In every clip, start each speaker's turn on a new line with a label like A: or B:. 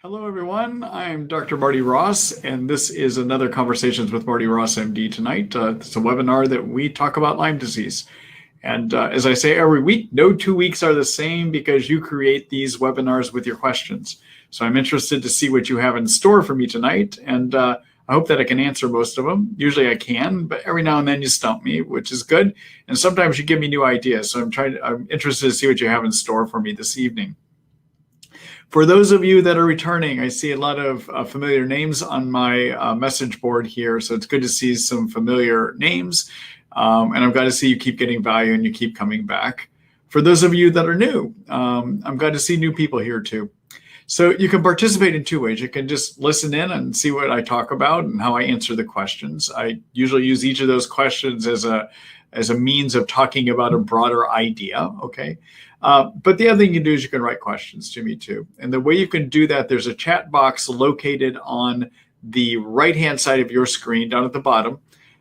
A: Hello, everyone. I'm Dr. Marty Ross, and this is another Conversations with Marty Ross MD tonight. It's a webinar that we talk about Lyme disease. And as I say every week, no 2 weeks are the same because you create these webinars with your questions. So I'm interested to see what you have in store for me tonight. And I hope that I can answer most of them. Usually I can, but every now and then you stump me, which is good. And sometimes you give me new ideas. So I'm interested to see what you have in store for me this evening. For those of you that are returning, I see a lot of familiar names on my message board here, so it's good to see some familiar names. And I'm glad to see you keep getting value and you keep coming back. For those of you that are new, I'm glad to see new people here too. So you can participate in two ways. You can just listen in and see what I talk about and how I answer the questions. I usually use each of those questions as a means of talking about a broader idea, okay? But the other thing you can do is you can write questions to me too. And the way you can do that, there's a chat box located on the right-hand side of your screen down at the bottom.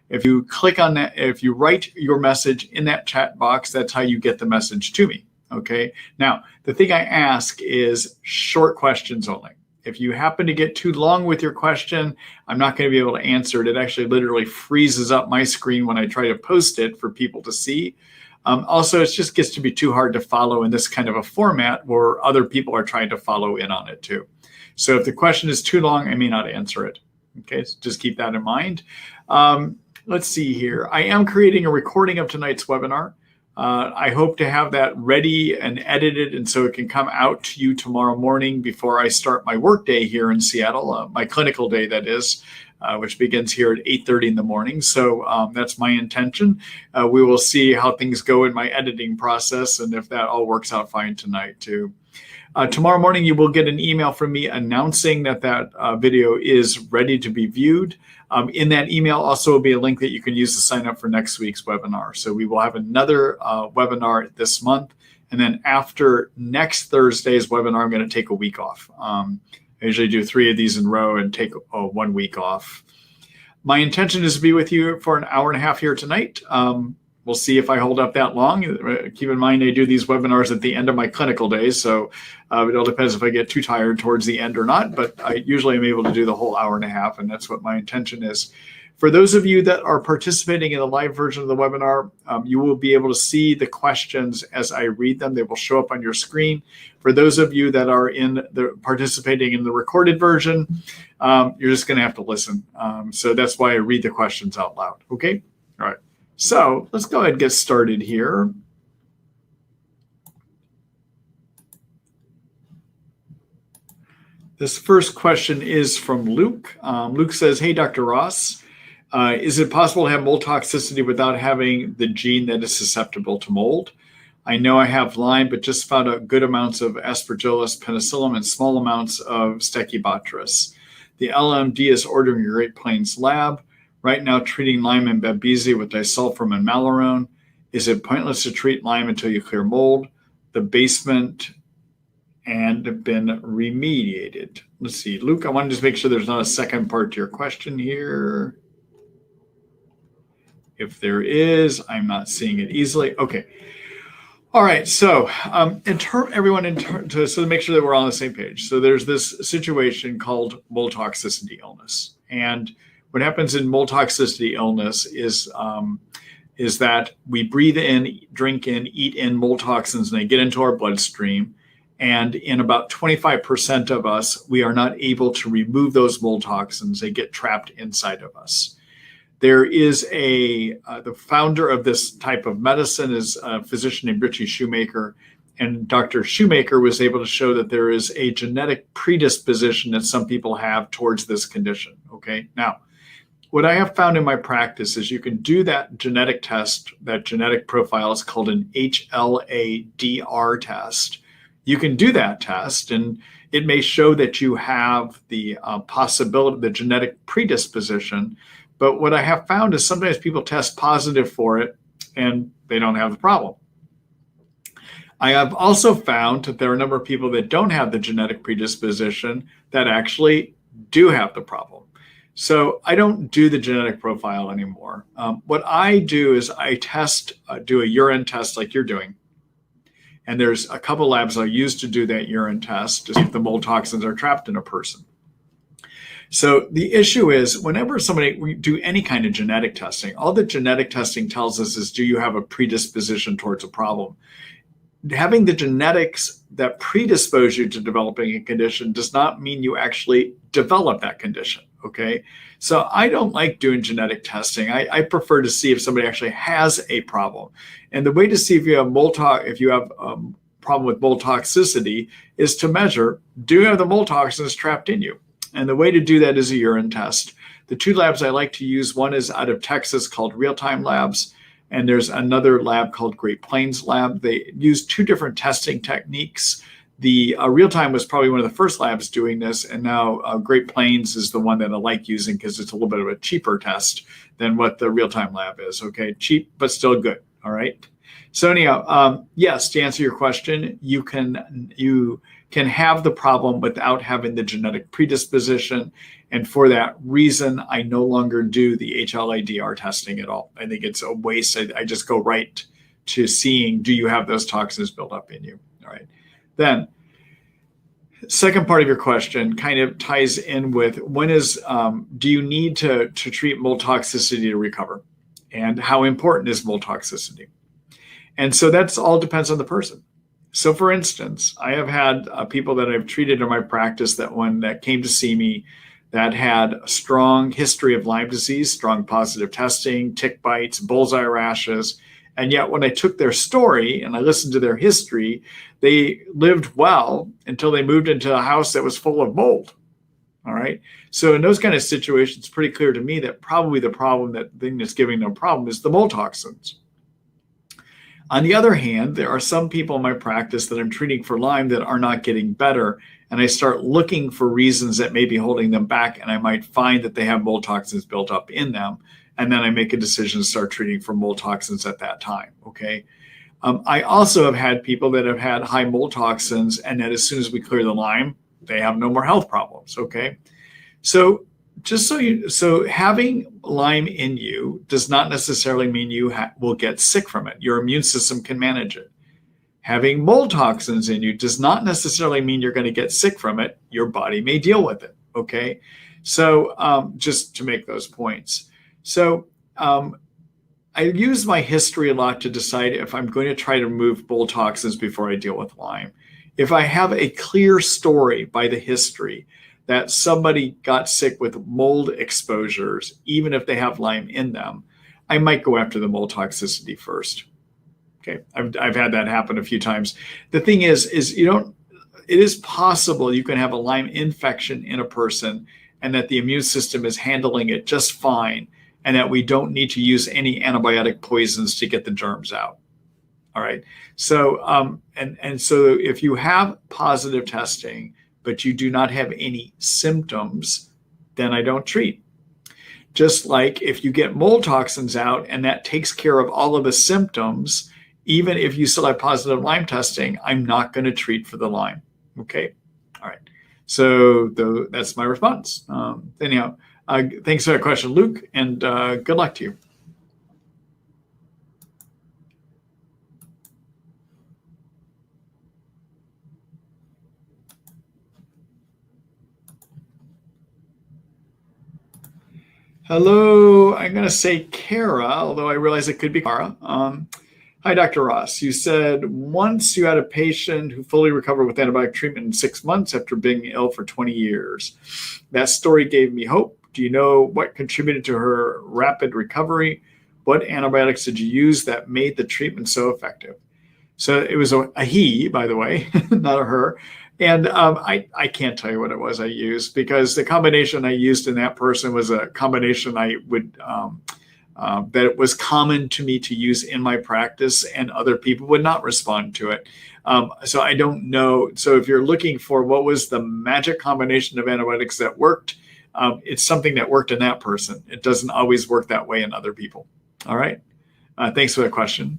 A: If you click on that, if you write your message in that chat box, that's how you get the message to me, okay? Now, the thing I ask is short questions only. If you happen to get too long with your question, I'm not going to be able to answer it. It actually literally freezes up my screen when I try to post it for people to see. Also, it just gets to be too hard to follow in this kind of a format where other people are trying to follow in on it too. So if the question is too long, I may not answer it. Okay, so just keep that in mind. Let's see here. I am creating a recording of tonight's webinar. I hope to have that ready and edited, and so it can come out to you tomorrow morning before I start my work day here in Seattle, my clinical day, that is, which begins here at 8:30 in the morning. So that's my intention. We will see how things go in my editing process and if that all works out fine tonight too. Tomorrow morning, you will get an email from me announcing that video is ready to be viewed. In that email also will be a link that you can use to sign up for next week's webinar. So we will have another webinar this month. And then after next Thursday's webinar, I'm going to take a week off. I usually do 3 of these in a row and take 1 week off. My intention is to be with you for an hour and a half here tonight. We'll see if I hold up that long. Keep in mind, I do these webinars at the end of my clinical days, so it all depends if I get too tired towards the end or not, but I usually am able to do the whole hour and a half, and that's what my intention is. For those of you that are participating in the live version of the webinar, you will be able to see the questions as I read them. They will show up on your screen. For those of you that are participating in the recorded version, you're just going to have to listen. So that's why I read the questions out loud, okay? All right. So let's go ahead and get started here. This first question is from Luke. Luke says, hey, Dr. Ross, is it possible to have mold toxicity without having the gene that is susceptible to mold? I know I have Lyme, but just found out good amounts of Aspergillus penicillin and small amounts of Stachybotrys. The LMD is ordering a Great Plains lab. Right now, treating Lyme and Babesia with disulfiram and malarone. Is it pointless to treat Lyme until you clear mold? The basement and been remediated. Let's see, Luke, I want to just make sure there's not a second part to your question here. If there is, I'm not seeing it easily. Okay. All right, so so to make sure that we're all on the same page. So there's this situation called mold toxicity illness. And what happens in mold toxicity illness is that we breathe in, drink in, eat in mold toxins, and they get into our bloodstream. And in about 25% of us, we are not able to remove those mold toxins. They get trapped inside of us. There is the founder of this type of medicine is a physician named Richie Shoemaker. And Dr. Shoemaker was able to show that there is a genetic predisposition that some people have towards this condition. Okay, now, what I have found in my practice is you can do that genetic test, that genetic profile is called an HLA-DR test. You can do that test and it may show that you have the possibility, the genetic predisposition. But what I have found is sometimes people test positive for it and they don't have the problem. I have also found that there are a number of people that don't have the genetic predisposition that actually do have the problem. So I don't do the genetic profile anymore. What I do is I do a urine test like you're doing. And there's a couple labs I'll use to do that urine test to see if the mold toxins are trapped in a person. So the issue is whenever we do any kind of genetic testing, all the genetic testing tells us is, do you have a predisposition towards a problem? Having the genetics that predispose you to developing a condition does not mean you actually develop that condition, okay? So I don't like doing genetic testing. I prefer to see if somebody actually has a problem. And the way to see if you have a problem with mold toxicity is to measure, do you have the mold toxins trapped in you? And the way to do that is a urine test. The two labs I like to use, one is out of Texas called Real-Time Labs, and there's another lab called Great Plains Lab. They use two different testing techniques. The Real-Time was probably one of the first labs doing this, and now Great Plains is the one that I like using because it's a little bit of a cheaper test than what the Real-Time Lab is, okay? Cheap, but still good, all right? So anyhow, yes, to answer your question, you can have the problem without having the genetic predisposition. And for that reason, I no longer do the HLA-DR testing at all. I think it's a waste. I just go right to seeing, do you have those toxins built up in you? All right. Then, second part of your question kind of ties in with do you need to treat mold toxicity to recover? And how important is mold toxicity? And so that's all depends on the person. So for instance, I have had people that I've treated in my practice that came to see me that had a strong history of Lyme disease, strong positive testing, tick bites, bullseye rashes. And yet when I took their story and I listened to their history, they lived well until they moved into a house that was full of mold. All right. So in those kind of situations, it's pretty clear to me that probably the thing that's giving them a problem is the mold toxins. On the other hand, there are some people in my practice that I'm treating for Lyme that are not getting better, and I start looking for reasons that may be holding them back, and I might find that they have mold toxins built up in them, and then I make a decision to start treating for mold toxins at that time, okay? I also have had people that have had high mold toxins, and that as soon as we clear the Lyme, they have no more health problems, okay? So so having Lyme in you does not necessarily mean you will get sick from it. Your immune system can manage it. Having mold toxins in you does not necessarily mean you're going to get sick from it. Your body may deal with it, okay? So just to make those points. So I use my history a lot to decide if I'm going to try to remove mold toxins before I deal with Lyme. If I have a clear story by the history that somebody got sick with mold exposures, even if they have Lyme in them, I might go after the mold toxicity first. Okay, I've had that happen a few times. The thing is it is possible you can have a Lyme infection in a person and that the immune system is handling it just fine and that we don't need to use any antibiotic poisons to get the germs out. All right, so so if you have positive testing, but you do not have any symptoms, then I don't treat. Just like if you get mold toxins out and that takes care of all of the symptoms, even if you still have positive Lyme testing, I'm not going to treat for the Lyme. Okay. All right. So that's my response. Anyhow, thanks for that question, Luke, and good luck to you. Hello, I'm going to say Kara, although I realize it could be Kara. Hi, Dr. Ross. You said once you had a patient who fully recovered with antibiotic treatment in 6 months after being ill for 20 years. That story gave me hope. Do you know what contributed to her rapid recovery? What antibiotics did you use that made the treatment so effective? So it was a he, by the way, not a her. And I can't tell you what it was I used because the combination I used in that person was a combination I would that it was common to me to use in my practice, and other people would not respond to it. So I don't know. So if you're looking for what was the magic combination of antibiotics that worked, it's something that worked in that person. It doesn't always work that way in other people. All right. Thanks for that question.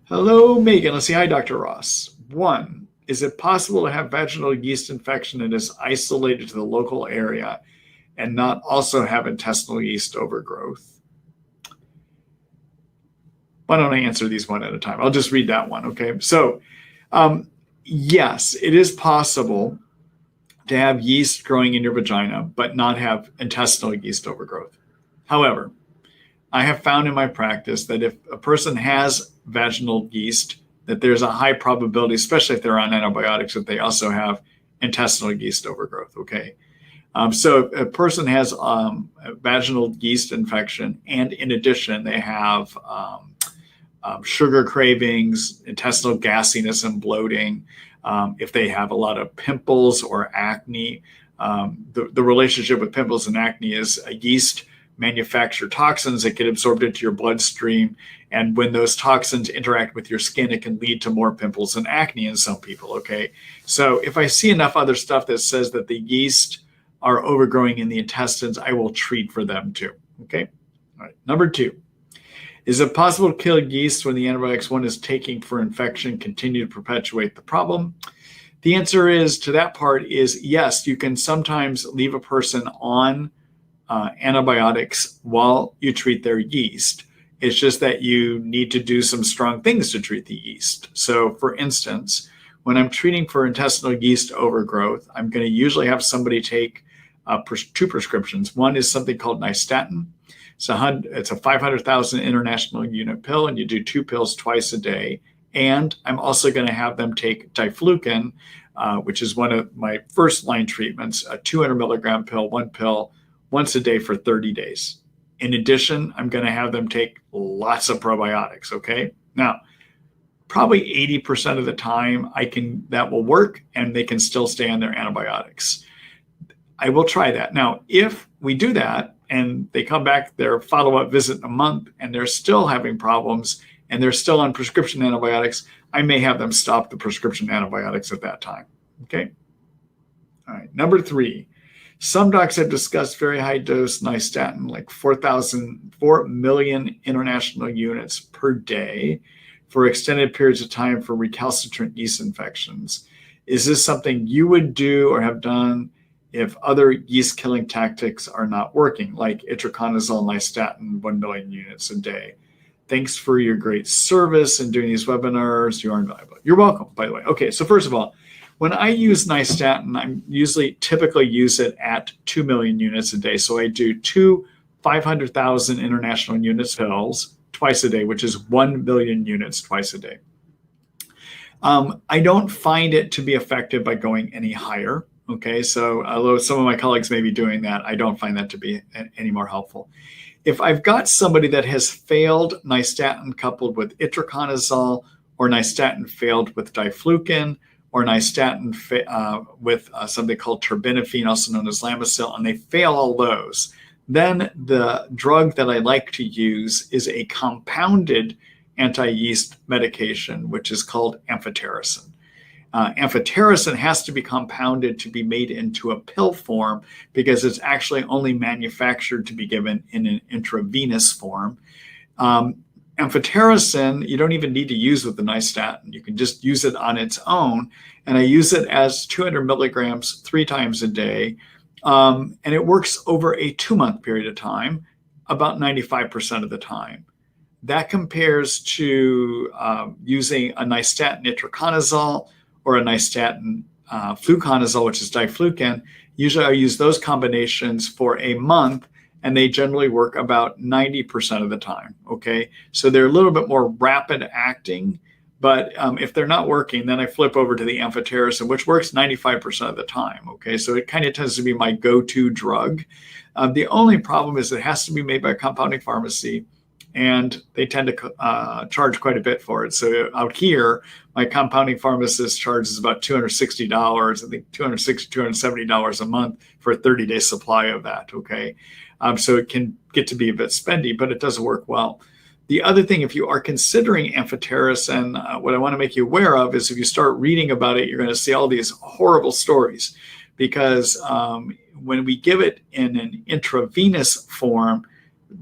A: Hello, Megan. Let's see. Hi, Dr. Ross. 1, Is it possible to have vaginal yeast infection that is isolated to the local area and not also have intestinal yeast overgrowth? Why don't I answer these one at a time? I'll just read that one, okay? So, yes, it is possible to have yeast growing in your vagina, but not have intestinal yeast overgrowth. However, I have found in my practice that if a person has vaginal yeast, that there's a high probability, especially if they're on antibiotics, that they also have intestinal yeast overgrowth, okay? So if a person has a vaginal yeast infection, and in addition, they have sugar cravings, intestinal gassiness and bloating, if they have a lot of pimples or acne, the relationship with pimples and acne is a yeast manufacture toxins that get absorbed into your bloodstream. And when those toxins interact with your skin, it can lead to more pimples and acne in some people, okay? So if I see enough other stuff that says that the yeast are overgrowing in the intestines, I will treat for them too, okay? All right, number 2. Is it possible to kill yeast when the antibiotics one is taking for infection continue to perpetuate the problem? The answer is to that part is yes, you can sometimes leave a person on antibiotics while you treat their yeast. It's just that you need to do some strong things to treat the yeast. So for instance, when I'm treating for intestinal yeast overgrowth, I'm going to usually have somebody take 2 prescriptions. One is something called nystatin. It's a 500,000 international unit pill, and you do 2 pills twice a day. And I'm also going to have them take diflucan, which is one of my first line treatments, a 200 milligram pill, 1 pill, once a day for 30 days. In addition, I'm going to have them take lots of probiotics, okay? Now, probably 80% of the time that will work and they can still stay on their antibiotics. I will try that. Now, if we do that and they come back their follow-up visit in a month and they're still having problems and they're still on prescription antibiotics, I may have them stop the prescription antibiotics at that time, okay? All right, number 3. Some docs have discussed very high dose nystatin, like 4 million international units per day for extended periods of time for recalcitrant yeast infections. Is this something you would do or have done if other yeast killing tactics are not working, like itraconazole, nystatin, 1 million units a day? Thanks for your great service and doing these webinars. You are invaluable. You're welcome, by the way. Okay, so first of all, when I use nystatin, I typically use it at 2 million units a day. So I do 2 500,000 international units pills twice a day, which is 1 million units twice a day. I don't find it to be effective by going any higher. Okay, so although some of my colleagues may be doing that, I don't find that to be any more helpful. If I've got somebody that has failed nystatin coupled with itraconazole, or nystatin failed with diflucan, or nystatin with something called terbinafine, also known as Lamisil, and they fail all those, then the drug that I like to use is a compounded anti-yeast medication, which is called amphoterecin. Amphoterecin has to be compounded to be made into a pill form because it's actually only manufactured to be given in an intravenous form. Amphoterecin, you don't even need to use with the nystatin. You can just use it on its own. And I use it as 200 milligrams 3 times a day. And it works over a 2-month period of time, about 95% of the time. That compares to using a nystatin itraconazole or a nystatin fluconazole, which is diflucan. Usually I use those combinations for a month, and they generally work about 90% of the time, okay? So they're a little bit more rapid acting, but if they're not working, then I flip over to the amphoterecin, which works 95% of the time, okay? So it kind of tends to be my go-to drug. The only problem is it has to be made by a compounding pharmacy, and they tend to charge quite a bit for it. So out here, my compounding pharmacist charges about $260, I think $260, $270 a month for a 30-day supply of that, okay? So it can get to be a bit spendy, but it does work well. The other thing, if you are considering amphoterecin, what I want to make you aware of is if you start reading about it, you're going to see all these horrible stories, because when we give it in an intravenous form,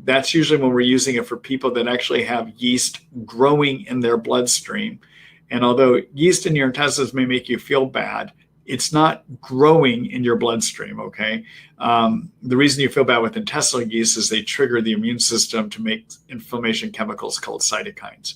A: that's usually when we're using it for people that actually have yeast growing in their bloodstream. And although yeast in your intestines may make you feel bad, it's not growing in your bloodstream, okay? The reason you feel bad with intestinal yeast is they trigger the immune system to make inflammation chemicals called cytokines.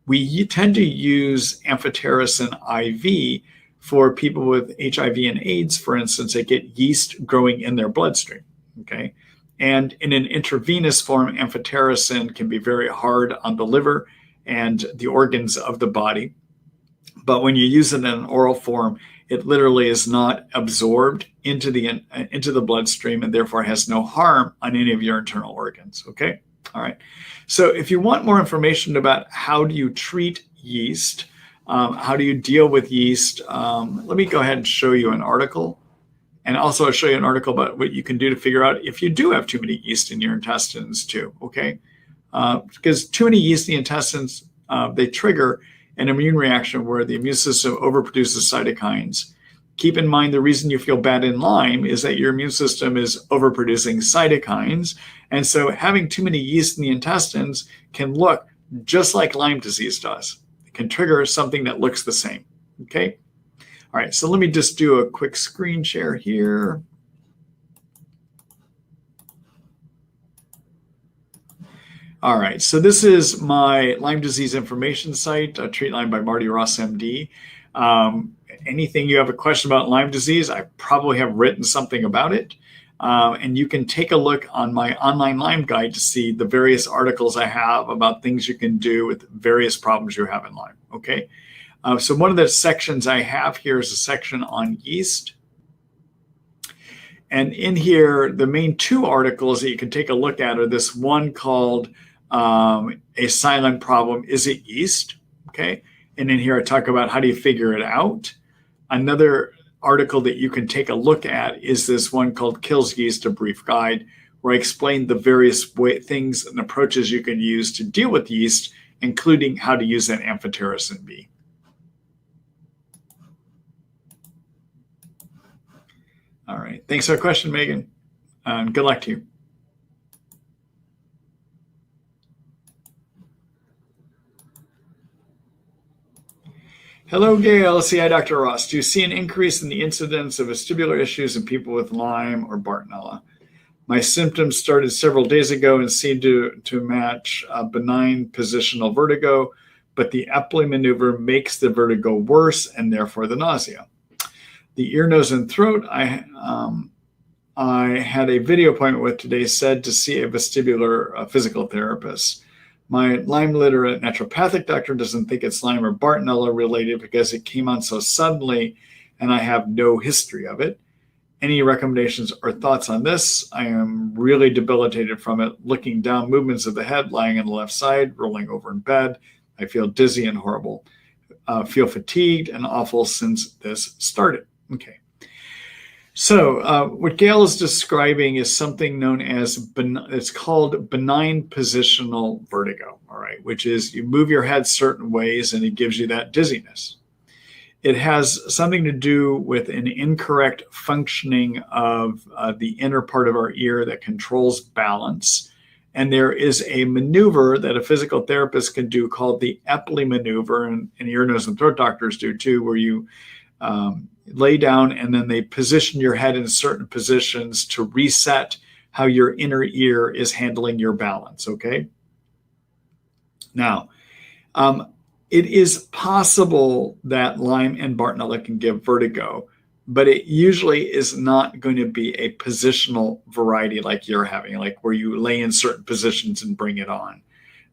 A: We tend to use amphoterecin IV for people with HIV and AIDS, for instance, that get yeast growing in their bloodstream, okay? And in an intravenous form, amphoterecin can be very hard on the liver and the organs of the body. But when you use it in an oral form, it literally is not absorbed into the bloodstream and therefore has no harm on any of your internal organs, okay? All right. So if you want more information about how do you treat yeast, how do you deal with yeast, let me go ahead and show you an article. And also I'll show you an article about what you can do to figure out if you do have too many yeast in your intestines too, okay? Because too many yeast in the intestines, they trigger an immune reaction where the immune system overproduces cytokines. Keep in mind the reason you feel bad in Lyme is that your immune system is overproducing cytokines. And so having too many yeast in the intestines can look just like Lyme disease does. It can trigger something that looks the same, okay? All right, so let me just do a quick screen share here. All right, so this is my Lyme disease information site, Treat Lyme by Marty Ross MD. Anything you have a question about Lyme disease, I probably have written something about it. And you can take a look on my online Lyme guide to see the various articles I have about things you can do with various problems you have in Lyme, okay? So one of the sections I have here is a section on yeast. And in here, the main two articles that you can take a look at are this one called A Silent Problem, Is It Yeast? Okay. And in here, I talk about how do you figure it out. Another article that you can take a look at is this one called Kills Yeast, A Brief Guide, where I explain the various things and approaches you can use to deal with yeast, including how to use that amphoterecin B. All right. Thanks for the question, Megan. And good luck to you. Hello, Gail. Hi, Dr. Ross. Do you see an increase in the incidence of vestibular issues in people with Lyme or Bartonella? My symptoms started several days ago and seemed to match benign positional vertigo, but the Epley maneuver makes the vertigo worse and therefore the nausea. The ear, nose, and throat I had a video appointment with today said to see a vestibular physical therapist. My Lyme literate naturopathic doctor doesn't think it's Lyme or Bartonella related because it came on so suddenly and I have no history of it. Any recommendations or thoughts on this? I am really debilitated from it. Looking down, movements of the head, lying on the left side, rolling over in bed. I feel dizzy and horrible. Feel fatigued and awful since this started. Okay. So what Gail is describing is something known as, it's called benign positional vertigo, all right, which is you move your head certain ways and it gives you that dizziness. It has something to do with an incorrect functioning of the inner part of our ear that controls balance. And there is a maneuver that a physical therapist can do called the Epley maneuver, and ear, nose, and throat doctors do too, where you lay down and then they position your head in certain positions to reset how your inner ear is handling your balance, okay? Now, it is possible that Lyme and Bartonella can give vertigo, but it usually is not going to be a positional variety like you're having, like where you lay in certain positions and bring it on.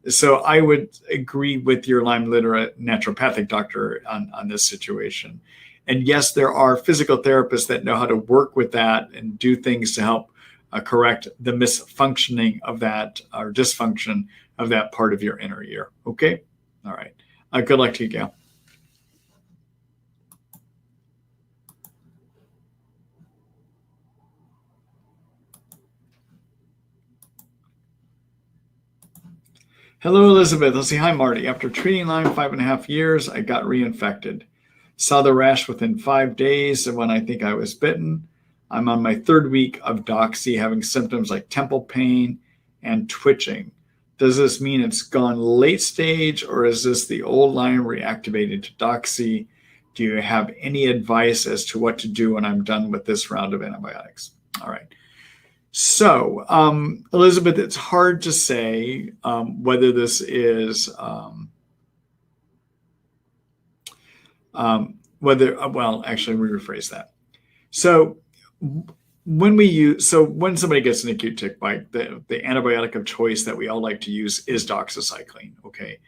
A: So I would agree with your Lyme literate naturopathic doctor on this situation. And yes, there are physical therapists that know how to work with that and do things to help correct the misfunctioning of that or dysfunction of that part of your inner ear. Okay? All right. Good luck to you, Gail. Hello, Elizabeth. Let's see. Hi, Marty. After treating Lyme 5.5 years, I got reinfected. Saw the rash within 5 days when I think I was bitten. I'm on my 3rd week of doxy, having symptoms like temple pain and twitching. Does this mean it's gone late stage, or is this the old Lyme reactivated to doxy? Do you have any advice as to what to do when I'm done with this round of antibiotics? All right. So, Elizabeth, it's hard to say whether this is well, actually, we rephrase that. So when somebody gets an acute tick bite, the antibiotic of choice that we all like to use is doxycycline, okay?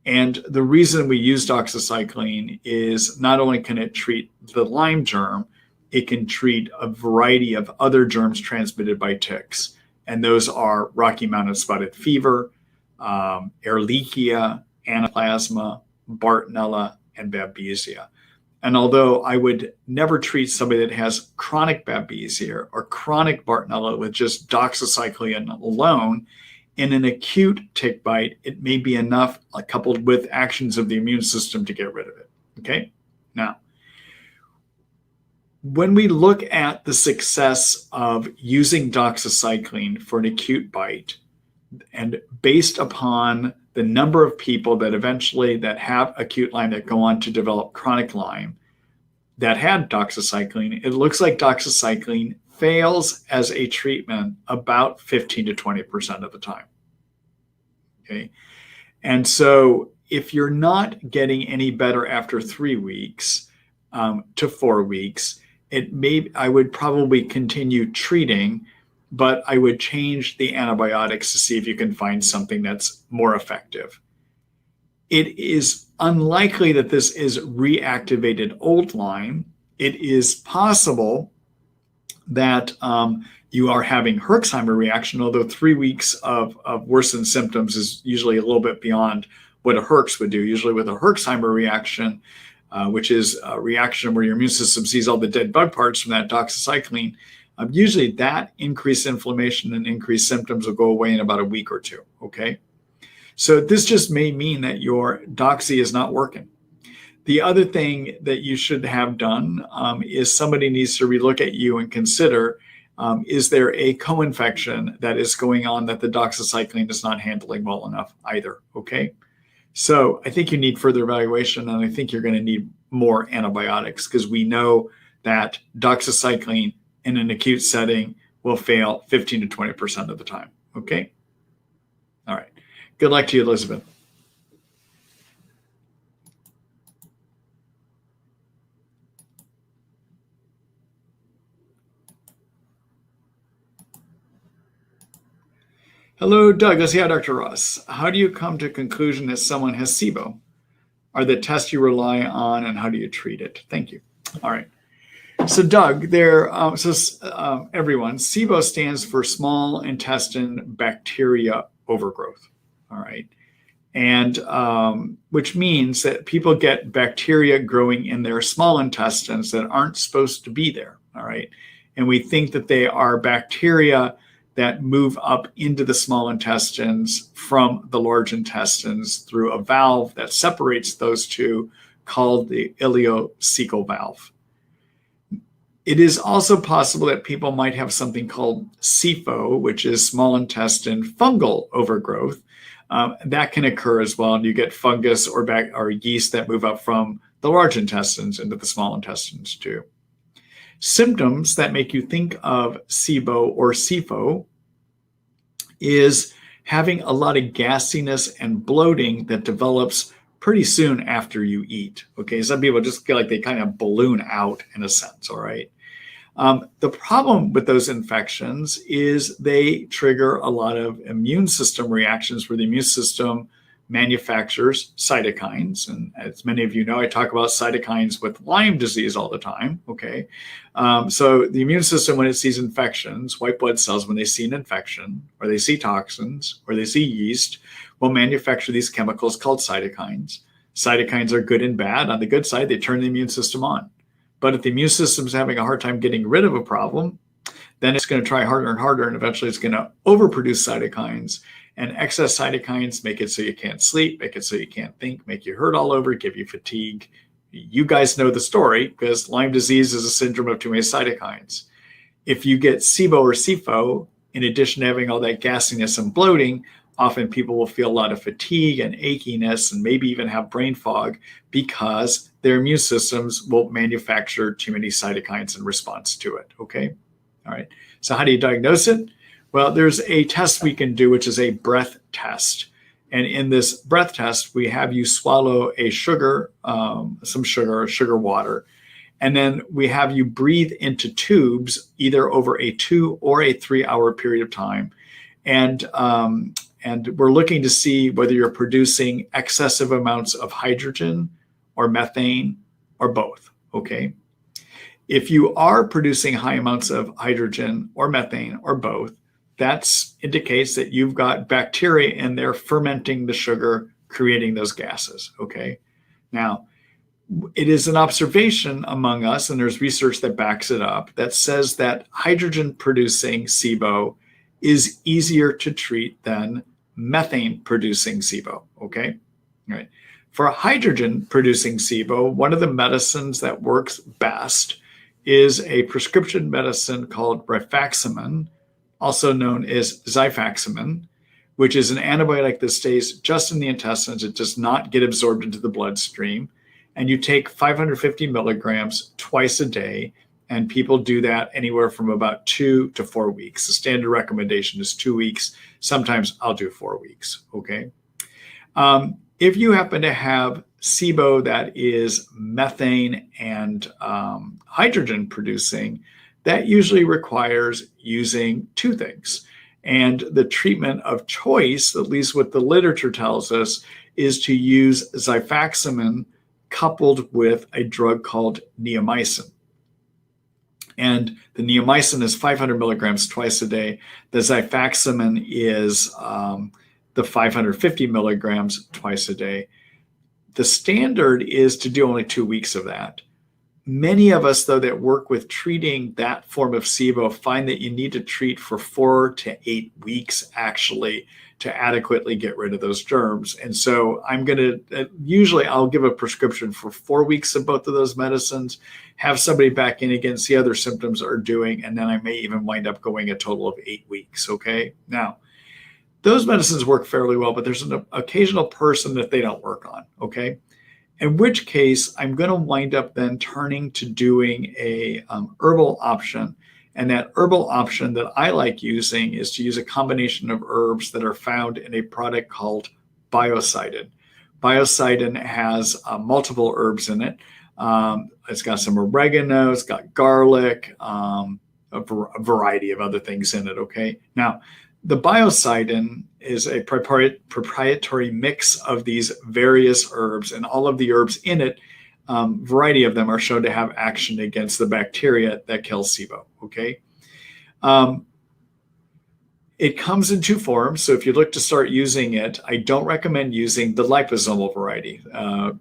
A: And the reason we use doxycycline is not only can it treat the Lyme germ, it can treat a variety of other germs transmitted by ticks. And those are Rocky Mountain spotted fever, Ehrlichia, Anaplasma, Bartonella, and Babesia. And although I would never treat somebody that has chronic Babesia or chronic Bartonella with just doxycycline alone, in an acute tick bite, it may be enough, coupled with actions of the immune system, to get rid of it. Okay? Now, when we look at the success of using doxycycline for an acute bite, and based upon the number of people that have acute Lyme that go on to develop chronic Lyme that had doxycycline, it looks like doxycycline fails as a treatment about 15 to 20% of the time. Okay. And so if you're not getting any better after 3 weeks to 4 weeks, I would probably continue treating, but I would change the antibiotics to see if you can find something that's more effective. It is unlikely that this is reactivated old Lyme. It is possible that you are having Herxheimer reaction, although 3 weeks of worsened symptoms is usually a little bit beyond what a Herx would do. Usually with a Herxheimer reaction, which is a reaction where your immune system sees all the dead bug parts from that doxycycline, usually that increased inflammation and increased symptoms will go away in about a week or two, okay? So this just may mean that your doxy is not working. The other thing that you should have done is somebody needs to relook at you and consider, is there a co-infection that is going on that the doxycycline is not handling well enough either, okay? So I think you need further evaluation, and I think you're going to need more antibiotics, because we know that doxycycline in an acute setting will fail 15 to 20% of the time, okay? All right. Good luck to you, Elizabeth. Hello, Douglas. Yeah, Dr. Ross. How do you come to a conclusion that someone has SIBO? Are the tests you rely on, and how do you treat it? Thank you. All right. So, Doug, everyone, SIBO stands for small intestine bacteria overgrowth. All right. And which means that people get bacteria growing in their small intestines that aren't supposed to be there. All right. And we think that they are bacteria that move up into the small intestines from the large intestines through a valve that separates those two called the ileocecal valve. It is also possible that people might have something called SIFO, which is small intestine fungal overgrowth. That can occur as well, and you get fungus or yeast that move up from the large intestines into the small intestines too. Symptoms that make you think of SIBO or SIFO is having a lot of gassiness and bloating that develops pretty soon after you eat. Okay, some people just feel like they kind of balloon out in a sense, all right? The problem with those infections is they trigger a lot of immune system reactions where the immune system manufactures cytokines. And as many of you know, I talk about cytokines with Lyme disease all the time, okay? So the immune system, when it sees infections, white blood cells, when they see an infection, or they see toxins, or they see yeast, will manufacture these chemicals called cytokines. Cytokines are good and bad. On the good side, they turn the immune system on. But if the immune system is having a hard time getting rid of a problem, then it's going to try harder and harder, and eventually it's going to overproduce cytokines. And excess cytokines make it so you can't sleep, make it so you can't think, make you hurt all over, give you fatigue. You guys know the story, because Lyme disease is a syndrome of too many cytokines. If you get SIBO or SIFO, in addition to having all that gassiness and bloating, Often people will feel a lot of fatigue and achiness and maybe even have brain fog because their immune systems will manufacture too many cytokines in response to it, okay? All right, so how do you diagnose it? Well, there's a test we can do, which is a breath test. And in this breath test, we have you swallow a sugar, sugar water, and then we have you breathe into tubes, either over a 2 or a 3 hour period of time. And we're looking to see whether you're producing excessive amounts of hydrogen or methane or both, okay? If you are producing high amounts of hydrogen or methane or both, that indicates that you've got bacteria in there fermenting the sugar, creating those gases, okay? Now, it is an observation among us, and there's research that backs it up, that says that hydrogen-producing SIBO is easier to treat than methane-producing SIBO, okay? All right. For hydrogen-producing SIBO, one of the medicines that works best is a prescription medicine called rifaximin, also known as xifaxan, which is an antibiotic that stays just in the intestines. It does not get absorbed into the bloodstream. And you take 550 milligrams twice a day, and people do that anywhere from about 2 to 4 weeks. The standard recommendation is 2 weeks. Sometimes I'll do 4 weeks, okay? If you happen to have SIBO that is methane and hydrogen producing, that usually requires using 2 things. And the treatment of choice, at least what the literature tells us, is to use xifaxan coupled with a drug called neomycin. And the neomycin is 500 milligrams twice a day. The xifaxan is the 550 milligrams twice a day. The standard is to do only 2 weeks of that. Many of us, though, that work with treating that form of SIBO find that you need to treat for 4 to 8 weeks, actually, to adequately get rid of those germs. And so I'm going to, usually I'll give a prescription for 4 weeks of both of those medicines, have somebody back in again, see how their symptoms are doing, and then I may even wind up going a total of 8 weeks, okay? Now, those medicines work fairly well, but there's an occasional person that they don't work on, okay? In which case, I'm going to wind up then turning to doing a herbal option. And that herbal option that I like using is to use a combination of herbs that are found in a product called Biocidin. Biocidin has multiple herbs in it. It's got some oregano, it's got garlic, a variety of other things in it, okay? Now, the Biocidin is a proprietary mix of these various herbs, and all of the herbs in it, variety of them are shown to have action against the bacteria that kills SIBO, okay? It comes in 2 forms, so if you look to start using it, I don't recommend using the liposomal variety,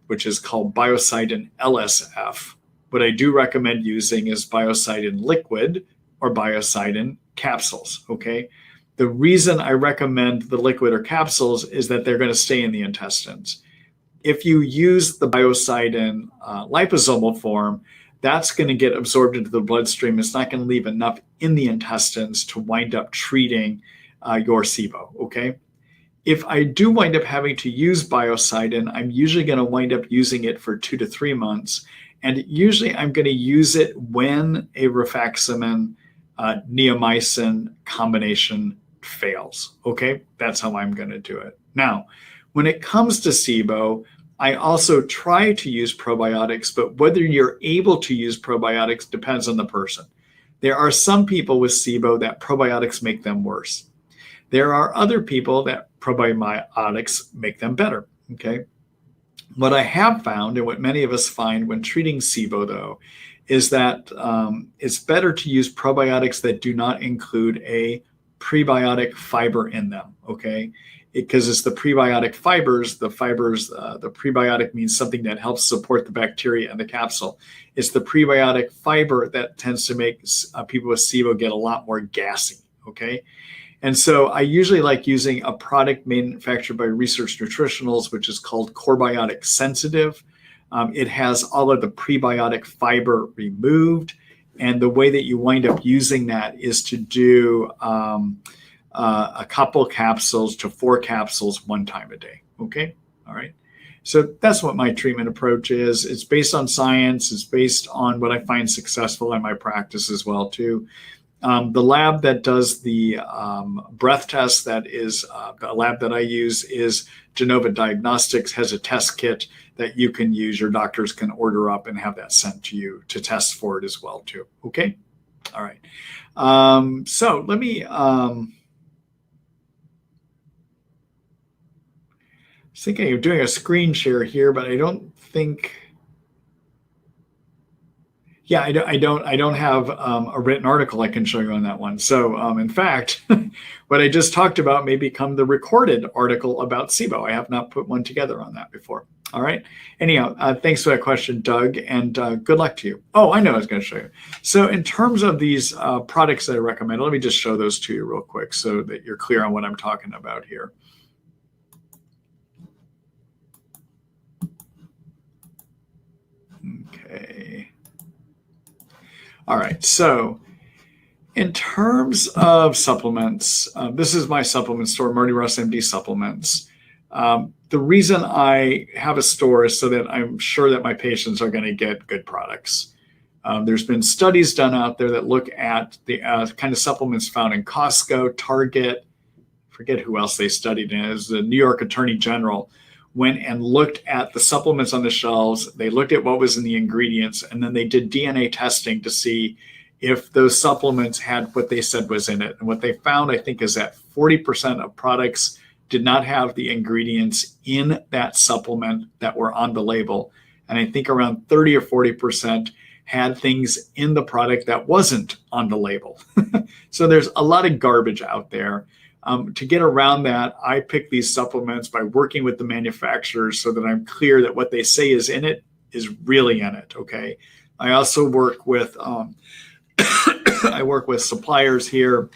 A: which is called Biocidin LSF. What I do recommend using is Biocidin liquid or Biocidin capsules, okay? The reason I recommend the liquid or capsules is that they're going to stay in the intestines. If you use the Biocidin liposomal form, that's going to get absorbed into the bloodstream. It's not going to leave enough in the intestines to wind up treating your SIBO, okay? If I do wind up having to use Biocidin, I'm usually going to wind up using it for 2 to 3 months. And usually I'm going to use it when a rifaximin neomycin combination fails, okay? That's how I'm going to do it. Now, when it comes to SIBO, I also try to use probiotics, but whether you're able to use probiotics depends on the person. There are some people with SIBO that probiotics make them worse. There are other people that probiotics make them better, okay? What I have found, and what many of us find when treating SIBO, though, is that it's better to use probiotics that do not include a prebiotic fiber in them, okay? Because it's the prebiotic fibers, the prebiotic means something that helps support the bacteria in the capsule. It's the prebiotic fiber that tends to make people with SIBO get a lot more gassy, okay? And so I usually like using a product manufactured by Research Nutritionals, which is called Corebiotic Sensitive. It has all of the prebiotic fiber removed. And the way that you wind up using that is to do a couple capsules to 4 capsules 1 time a day. Okay. All right. So that's what my treatment approach is. It's based on science. It's based on what I find successful in my practice as well too. The lab that does the breath test, that is the lab that I use, is Genova Diagnostics, has a test kit that you can use. Your doctors can order up and have that sent to you to test for it as well too. Okay. All right. So let me, thinking of doing a screen share here, but I don't think, yeah, I don't have a written article I can show you on that one. So in fact, what I just talked about may become the recorded article about SIBO. I have not put one together on that before. All right. Anyhow, thanks for that question, Doug, and good luck to you. Oh, I know I was going to show you. So in terms of these products that I recommend, let me just show those to you real quick so that you're clear on what I'm talking about here. Okay. All right. So in terms of supplements, this is my supplement store, Marty Ross MD Supplements. The reason I have a store is so that I'm sure that my patients are going to get good products. There's been studies done out there that look at the kind of supplements found in Costco, Target, forget who else they studied in. It was the New York Attorney General went and looked at the supplements on the shelves. They looked at what was in the ingredients, and then they did DNA testing to see if those supplements had what they said was in it. And what they found, I think, is that 40% of products did not have the ingredients in that supplement that were on the label. And I think around 30 or 40% had things in the product that wasn't on the label. So there's a lot of garbage out there. To get around that, I pick these supplements by working with the manufacturers so that I'm clear that what they say is in it is really in it. Okay. I also work with I work with suppliers here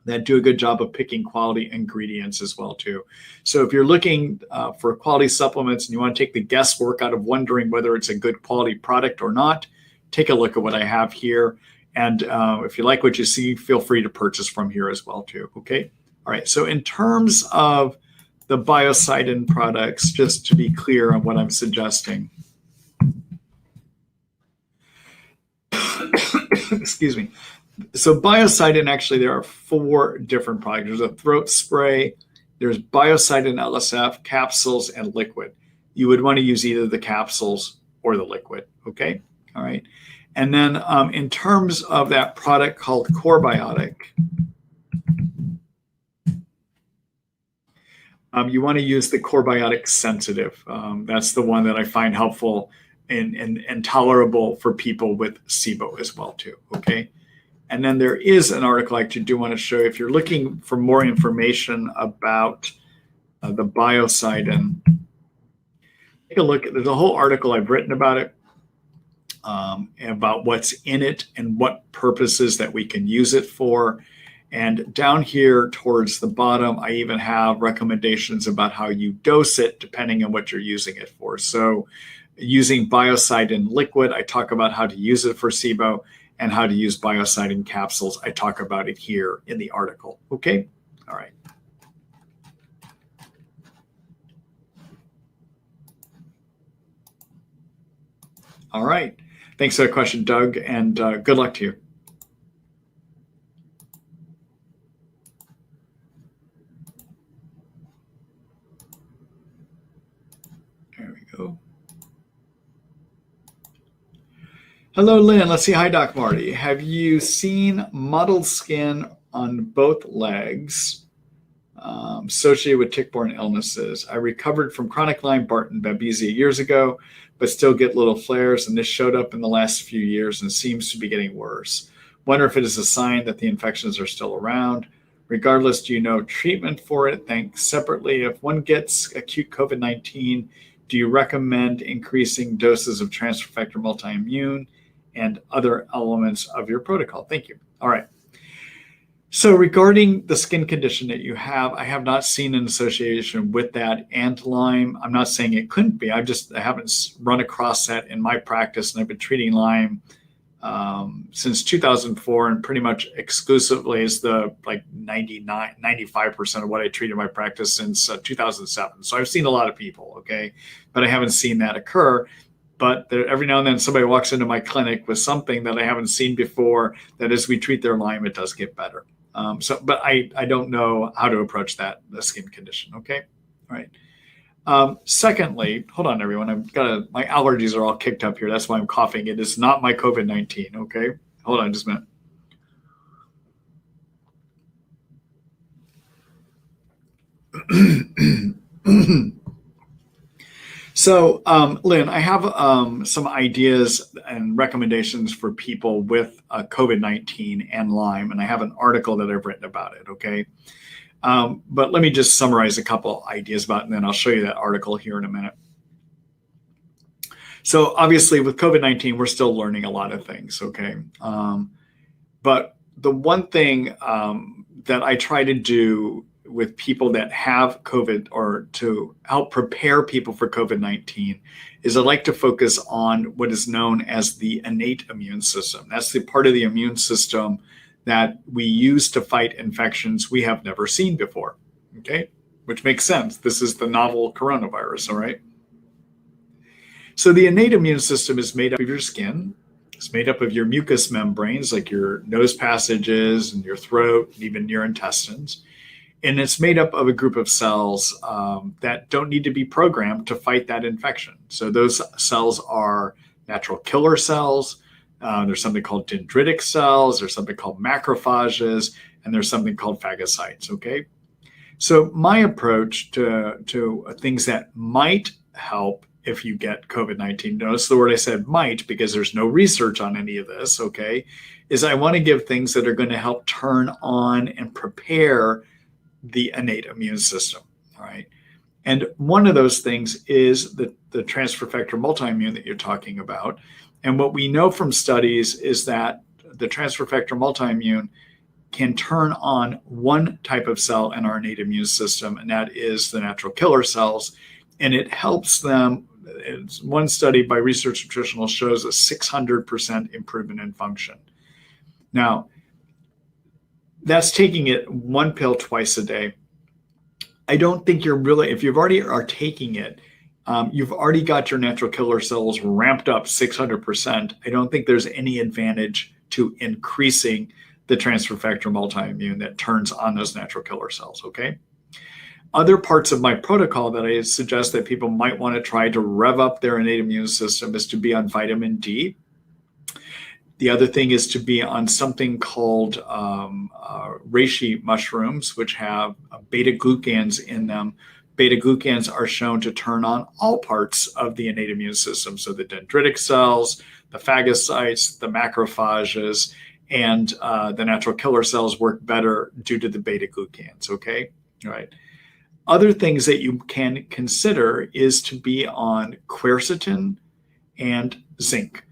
A: that do a good job of picking quality ingredients as well too. So if you're looking for quality supplements and you want to take the guesswork out of wondering whether it's a good quality product or not, take a look at what I have here. And if you like what you see, feel free to purchase from here as well too. Okay. All right, so in terms of the biocidin products, just to be clear on what I'm suggesting. Excuse me. So biocidin, actually, there are 4 different products. There's a throat spray, there's biocidin LSF, capsules, and liquid. You would want to use either the capsules or the liquid, okay? All right. And then in terms of that product called Corebiotic, you want to use the Corebiotic sensitive. That's the one that I find helpful and tolerable for people with SIBO as well too, okay? And then there is an article I do want to show you. If you're looking for more information about the biocidin, take a look. There's a whole article I've written about it, about what's in it and what purposes that we can use it for. And down here towards the bottom, I even have recommendations about how you dose it depending on what you're using it for. So using biocidin liquid, I talk about how to use it for SIBO, and how to use biocidin capsules. I talk about it here in the article. Okay? All right. All right. Thanks for that question, Doug, and good luck to you. There we go. Hello, Lynn. Let's see. Hi, Doc Marty. Have you seen mottled skin on both legs associated with tick-borne illnesses? I recovered from chronic Lyme, Bartonella and Babesia years ago, but still get little flares, and this showed up in the last few years and seems to be getting worse. Wonder if it is a sign that the infections are still around. Regardless, do you know treatment for it? Thanks. Separately, if one gets acute COVID-19, do you recommend increasing doses of transfer factor multi-immune and other elements of your protocol? Thank you. All right. So regarding the skin condition that you have, I have not seen an association with that and Lyme. I'm not saying it couldn't be. I haven't run across that in my practice, and I've been treating Lyme since 2004, and pretty much exclusively is the like 95% of what I treat in my practice since 2007. So I've seen a lot of people, okay, but I haven't seen that occur. But every now and then somebody walks into my clinic with something that I haven't seen before, that as we treat their Lyme, it does get better. But I don't know how to approach the skin condition, okay? All right. Secondly, hold on, everyone. My allergies are all kicked up here. That's why I'm coughing. It is not my COVID-19, okay? Hold on just a minute. So, Lynn, I have some ideas and recommendations for people with COVID-19 and Lyme, and I have an article that I've written about it, okay? But let me just summarize a couple ideas about it, and then I'll show you that article here in a minute. So obviously with COVID-19, we're still learning a lot of things, okay? But the one thing that I try to do with people that have COVID, or to help prepare people for COVID-19, is I like to focus on what is known as the innate immune system. That's the part of the immune system that we use to fight infections we have never seen before, okay? Which makes sense. This is the novel coronavirus, all right? So the innate immune system is made up of your skin. It's made up of your mucous membranes, like your nose passages and your throat, and even your intestines. And it's made up of a group of cells that don't need to be programmed to fight that infection. So those cells are natural killer cells. There's something called dendritic cells. There's something called macrophages, and there's something called phagocytes, okay? So my approach to things that might help if you get COVID-19, notice the word I said might, because there's no research on any of this, okay, is I want to give things that are going to help turn on and prepare the innate immune system, all right? And one of those things is the transfer factor multi-immune that you're talking about. And what we know from studies is that the transfer factor multi-immune can turn on one type of cell in our innate immune system, and that is the natural killer cells. And it helps them. One study by Research Nutritional shows a 600% improvement in function. Now, that's taking it one pill twice a day. I don't think you're really, if you've already are taking it, you've already got your natural killer cells ramped up 600%. I don't think there's any advantage to increasing the transfer factor multi-immune that turns on those natural killer cells, okay? Other parts of my protocol that I suggest that people might want to try to rev up their innate immune system is to be on vitamin D. The other thing is to be on something called reishi mushrooms, which have beta-glucans in them. Beta-glucans are shown to turn on all parts of the innate immune system. So the dendritic cells, the phagocytes, the macrophages, and the natural killer cells work better due to the beta-glucans, okay? All right. Other things that you can consider is to be on quercetin and zinc.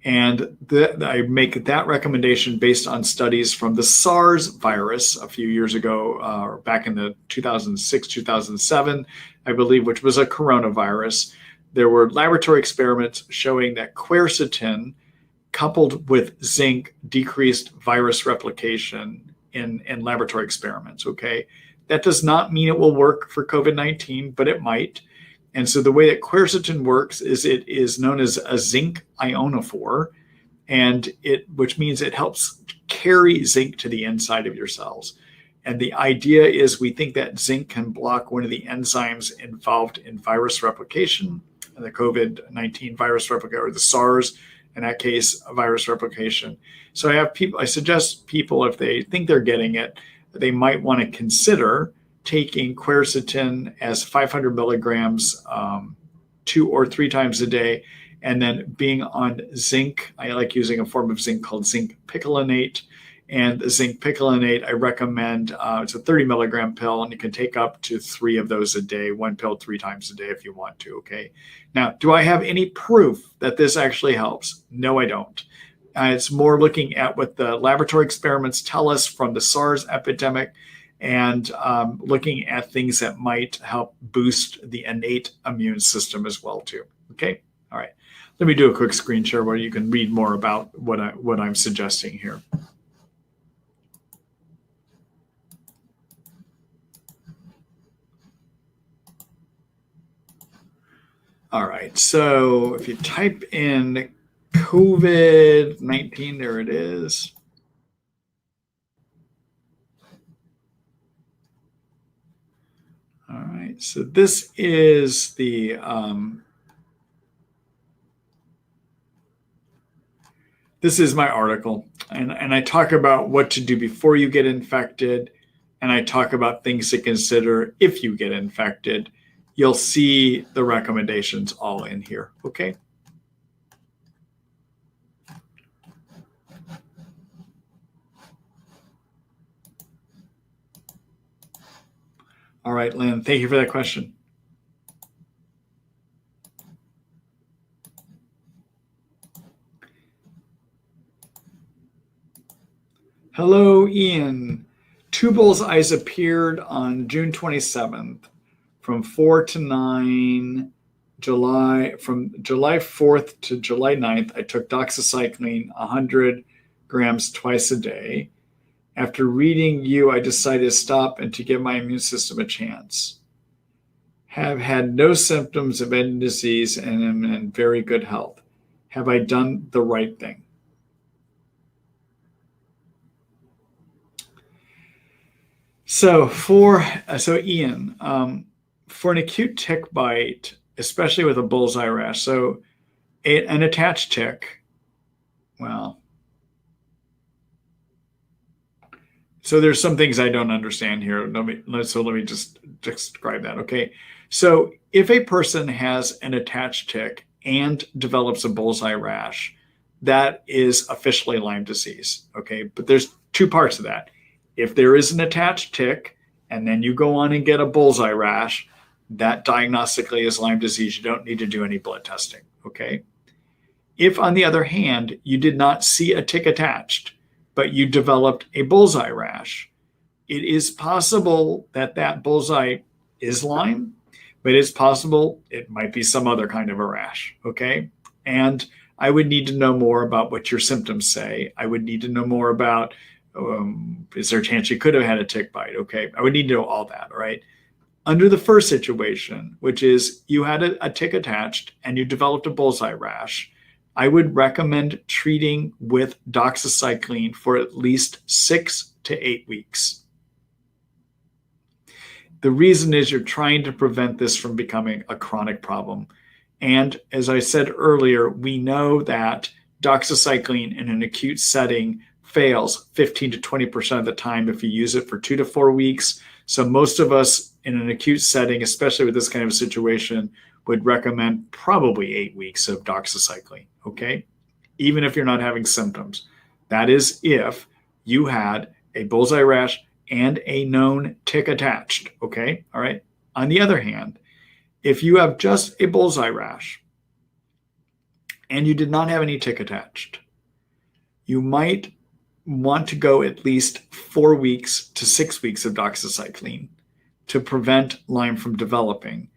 A: And I make that recommendation based on studies from the SARS virus a few years ago, back in the 2006, 2007, I believe, which was a coronavirus. There were laboratory experiments showing that quercetin coupled with zinc decreased virus replication in laboratory experiments, okay? That does not mean it will work for COVID-19, but it might. And so the way that quercetin works is it is known as a zinc ionophore, which means it helps carry zinc to the inside of your cells. And the idea is we think that zinc can block one of the enzymes involved in virus replication, the COVID-19 virus replication, or the SARS, in that case, virus replication. So I suggest people, if they think they're getting it, they might want to consider taking quercetin as 500 milligrams 2 or 3 times a day, and then being on zinc. I like using a form of zinc called zinc picolinate. And the zinc picolinate, I recommend, it's a 30 milligram pill, and you can take up to 3 of those a day, 1 pill 3 times a day if you want to, okay? Now, do I have any proof that this actually helps? No, I don't. It's more looking at what the laboratory experiments tell us from the SARS epidemic, and looking at things that might help boost the innate immune system as well too. Okay, all right. let me do a quick screen share where you can read more about what I'm suggesting here. All right, so if you type in COVID-19, there it is. All right, so this is the this is my article, and I talk about what to do before you get infected, and I talk about things to consider if you get infected. You'll see the recommendations all in here, okay? All right, Lynn, thank you for that question. Hello, Ian. Two bullseyes appeared on June 27th from 4 to 9 July. From July 4th to July 9th, I took doxycycline 100 grams twice a day. After reading you, I decided to stop and to give my immune system a chance. Have had no symptoms of any disease and am in very good health. Have I done the right thing? So Ian, for an acute tick bite, especially with a bullseye rash, so an attached tick, well, so there's some things I don't understand here. Let me just describe that, okay? So if a person has an attached tick and develops a bullseye rash, that is officially Lyme disease, okay? But there's two parts of that. If there is an attached tick and then you go on and get a bullseye rash, that diagnostically is Lyme disease. You don't need to do any blood testing, okay? If, on the other hand, you did not see a tick attached, but you developed a bullseye rash, it is possible that that bullseye is Lyme, but it's possible it might be some other kind of a rash, okay? And I would need to know more about what your symptoms say. I would need to know more about is there a chance you could have had a tick bite? Okay, I would need to know all that, all right? Under the first situation, which is you had a tick attached and you developed a bullseye rash, I would recommend treating with doxycycline for at least 6 to 8 weeks. The reason is you're trying to prevent this from becoming a chronic problem. And as I said earlier, we know that doxycycline in an acute setting fails 15 to 20% of the time if you use it for 2 to 4 weeks. So most of us in an acute setting, especially with this kind of situation, would recommend probably 8 weeks of doxycycline, okay? Even if you're not having symptoms. That is if you had a bullseye rash and a known tick attached, okay? All right. On the other hand, if you have just a bullseye rash and you did not have any tick attached, you might want to go at least 4 weeks to 6 weeks of doxycycline to prevent Lyme from developing.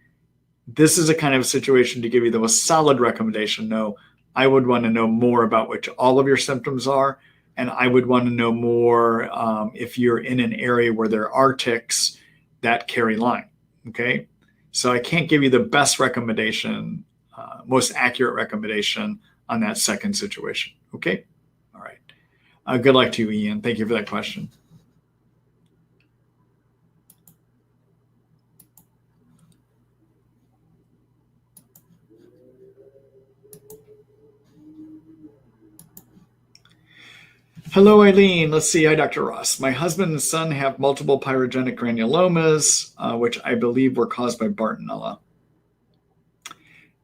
A: This is a kind of situation to give you the most solid recommendation. No, I would want to know more about what all of your symptoms are, and I would want to know more if you're in an area where there are ticks that carry Lyme, okay? So I can't give you the best recommendation, most accurate recommendation on that second situation, okay? All right. Good luck to you, Ian. Thank you for that question. Hello, Eileen. Let's see. Hi, Dr. Ross. My husband and son have multiple pyrogenic granulomas, which I believe were caused by Bartonella.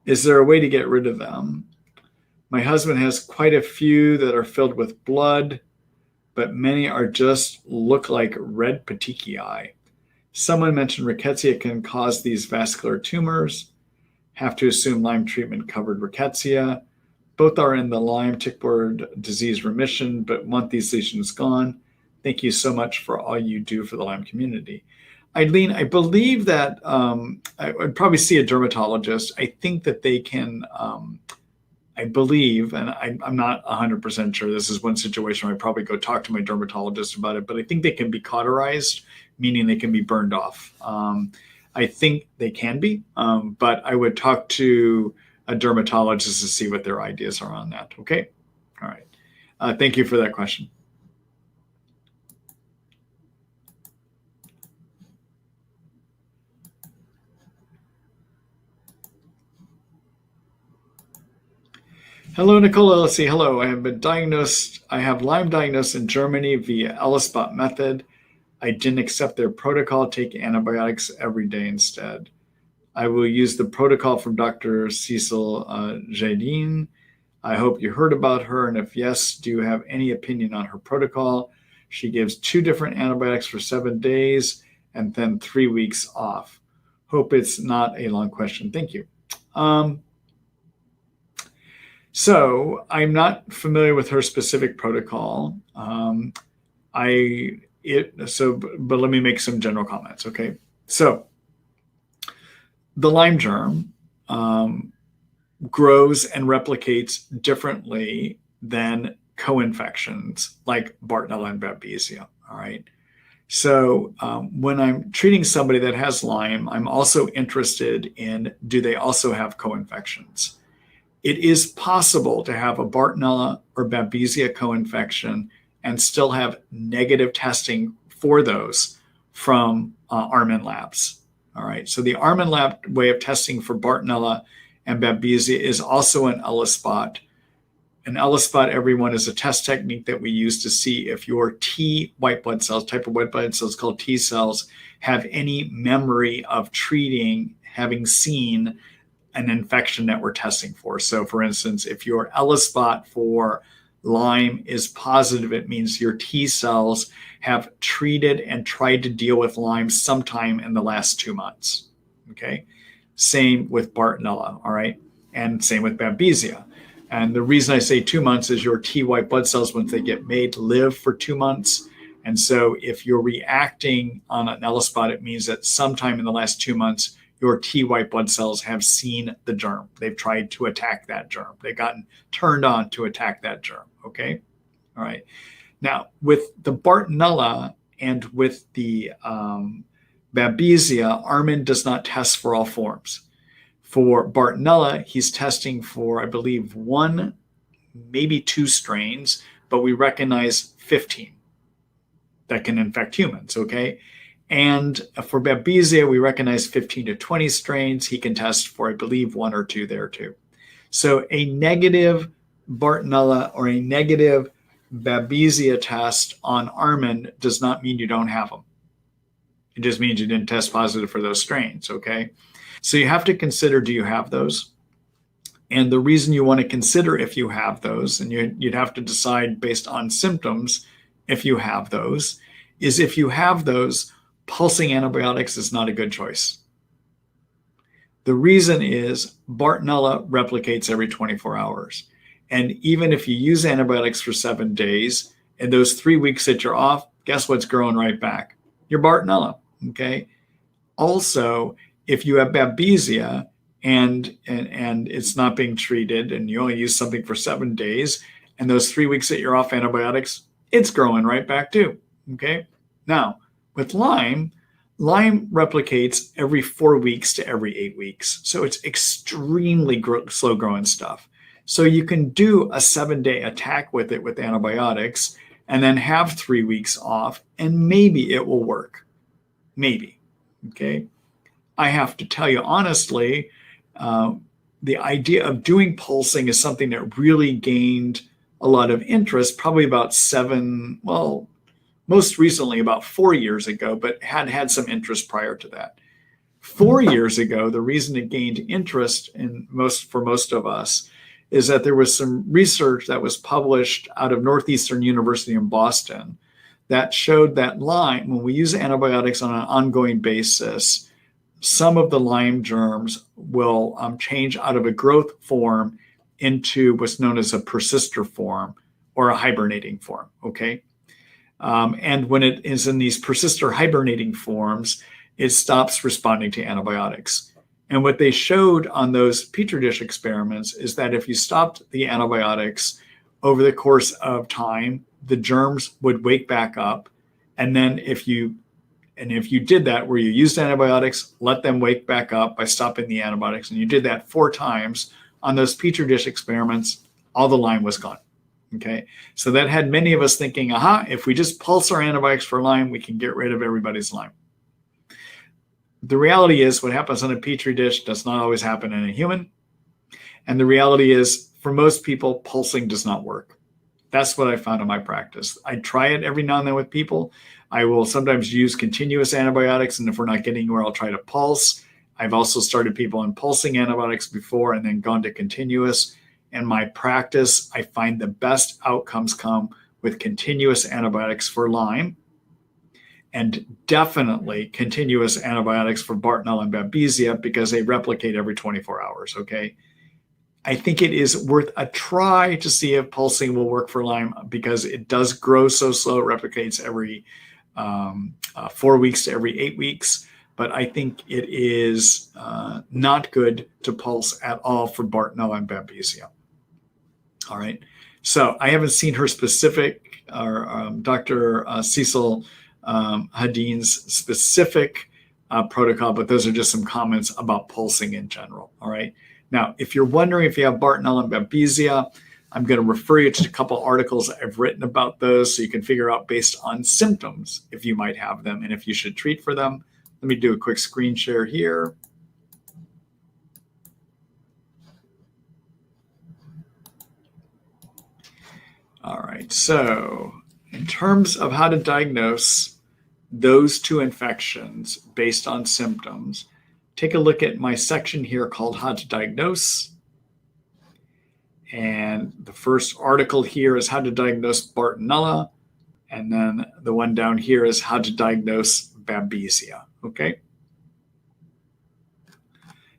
A: Is there a way to get rid of them? My husband has quite a few that are filled with blood, but many are just look like red petechiae. Someone mentioned rickettsia can cause these vascular tumors. Have to assume Lyme treatment covered rickettsia. Both are in the Lyme tick-borne disease remission, but want these lesions gone. Thank you so much for all you do for the Lyme community. Eileen, I believe that I would probably see a dermatologist. I think that they can I believe, and I'm not 100% sure, this is one situation where I probably go talk to my dermatologist about it, but I think they can be cauterized, meaning they can be burned off. I think they can be, but I would talk to a dermatologist to see what their ideas are on that. Okay. All right. Thank you for that question. Hello, Nicole LLC. Hello. I have been diagnosed. I have Lyme diagnosed in Germany via elispot method. I didn't accept their protocol, take antibiotics every day instead. I will use the protocol from Dr. Cecil Jadine. I hope you heard about her, and if yes, do you have any opinion on her protocol? She gives 2 different antibiotics for 7 days and then 3 weeks off. Hope it's not a long question. Thank you. So I'm not familiar with her specific protocol. But let me make some general comments, okay? So the Lyme germ grows and replicates differently than co-infections like Bartonella and Babesia, all right? So when I'm treating somebody that has Lyme, I'm also interested in, do they also have co-infections? It is possible to have a Bartonella or Babesia co-infection and still have negative testing for those from Armin Labs. All right. So the Armin Lab way of testing for Bartonella and Babesia is also an elispot. An elispot, everyone, is a test technique that we use to see if your T white blood cells, type of white blood cells called T cells, have any memory of treating, having seen an infection that we're testing for. So for instance, if your elispot for Lyme is positive, it means your T cells have treated and tried to deal with Lyme sometime in the last 2 months. Okay. Same with Bartonella. All right. And same with Babesia. And the reason I say 2 months is your T white blood cells, once they get made, live for 2 months. And so if you're reacting on an elispot, it means that sometime in the last 2 months, your T white blood cells have seen the germ. They've tried to attack that germ. They've gotten turned on to attack that germ. Okay. All right. Now, with the Bartonella and with the Babesia, Armin does not test for all forms. For Bartonella, he's testing for, I believe, 1, maybe 2 strains, but we recognize 15 that can infect humans. Okay. And for Babesia, we recognize 15 to 20 strains. He can test for, I believe, 1 or 2 there too. So a negative Bartonella or a negative Babesia test on Armin does not mean you don't have them. It just means you didn't test positive for those strains, okay? So you have to consider, do you have those? And the reason you want to consider if you have those, and you'd have to decide based on symptoms if you have those, is if you have those, pulsing antibiotics is not a good choice. The reason is Bartonella replicates every 24 hours. And even if you use antibiotics for 7 days, and those 3 weeks that you're off, guess what's growing right back? Your Bartonella, okay? Also, if you have Babesia and it's not being treated and you only use something for 7 days, and those 3 weeks that you're off antibiotics, it's growing right back too, okay? Now, with Lyme replicates every 4 weeks to every 8 weeks. So it's extremely slow growing stuff. So you can do a 7-day attack with it with antibiotics and then have 3 weeks off, and maybe it will work. Maybe. Okay. I have to tell you honestly, the idea of doing pulsing is something that really gained a lot of interest, probably about most recently about 4 years ago, but had some interest prior to that. 4 years ago, the reason it gained interest for most of us is that there was some research that was published out of Northeastern University in Boston that showed that Lyme, when we use antibiotics on an ongoing basis, some of the Lyme germs will change out of a growth form into what's known as a persister form or a hibernating form, okay? And when it is in these persister hibernating forms, it stops responding to antibiotics. And what they showed on those petri dish experiments is that if you stopped the antibiotics over the course of time, the germs would wake back up. And then if you did that, where you used antibiotics, let them wake back up by stopping the antibiotics, and you did that 4 times on those petri dish experiments, all the Lyme was gone. Okay, so that had many of us thinking, aha, if we just pulse our antibiotics for Lyme, we can get rid of everybody's Lyme. The reality is what happens on a petri dish does not always happen in a human. And the reality is for most people, pulsing does not work. That's what I found in my practice. I try it every now and then with people. I will sometimes use continuous antibiotics, and if we're not getting anywhere, I'll try to pulse. I've also started people on pulsing antibiotics before and then gone to continuous. In my practice, I find the best outcomes come with continuous antibiotics for Lyme, and definitely continuous antibiotics for Bartonella and Babesia because they replicate every 24 hours, okay? I think it is worth a try to see if pulsing will work for Lyme because it does grow so slow. It replicates every 4 weeks to every 8 weeks. But I think it is not good to pulse at all for Bartonella and Babesia. All right. So I haven't seen her specific, or Dr. Cecil Hadeen's specific protocol, but those are just some comments about pulsing in general. All right. Now, if you're wondering if you have Bartonella and Babesia, I'm going to refer you to a couple articles I've written about those so you can figure out based on symptoms if you might have them and if you should treat for them. Let me do a quick screen share here. All right, so in terms of how to diagnose those 2 infections based on symptoms, take a look at my section here called How to Diagnose. And the first article here is How to Diagnose Bartonella. And then the one down here is How to Diagnose Babesia. Okay.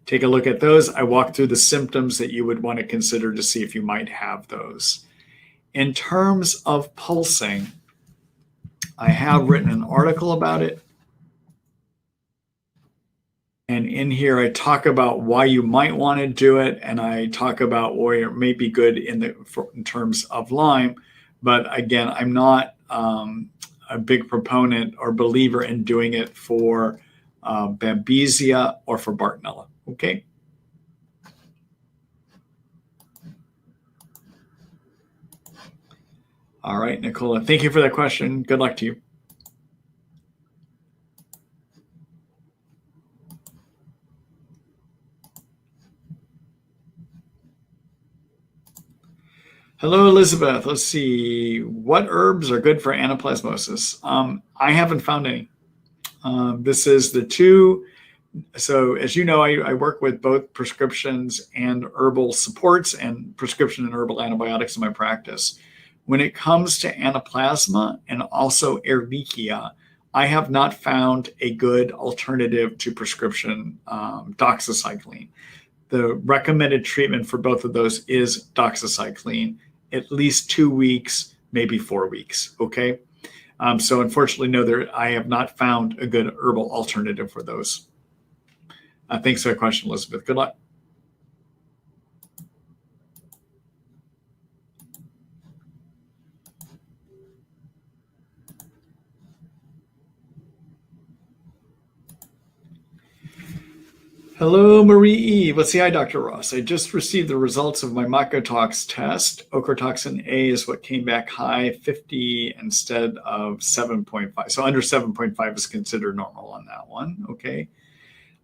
A: Take a look at those. I walk through the symptoms that you would want to consider to see if you might have those. In terms of pulsing, I have written an article about it. And in here, I talk about why you might want to do it. And I talk about why it may be good in terms of Lyme. But again, I'm not a big proponent or believer in doing it for Babesia or for Bartonella. Okay. All right, Nicola, thank you for that question. Good luck to you. Hello, Elizabeth. Let's see. What herbs are good for anaplasmosis? I haven't found any. This is the 2. So as you know, I work with both prescriptions and herbal supports and prescription and herbal antibiotics in my practice. When it comes to anaplasma and also Ehrlichia, I have not found a good alternative to prescription doxycycline. The recommended treatment for both of those is doxycycline, at least 2 weeks, maybe 4 weeks. Okay. So unfortunately, no, I have not found a good herbal alternative for those. Thanks for the question, Elizabeth. Good luck. Hello, Marie E. Let's see. Hi, Dr. Ross. I just received the results of my mycotox test. Ochratoxin A is what came back high, 50 instead of 7.5. So under 7.5 is considered normal on that one. Okay.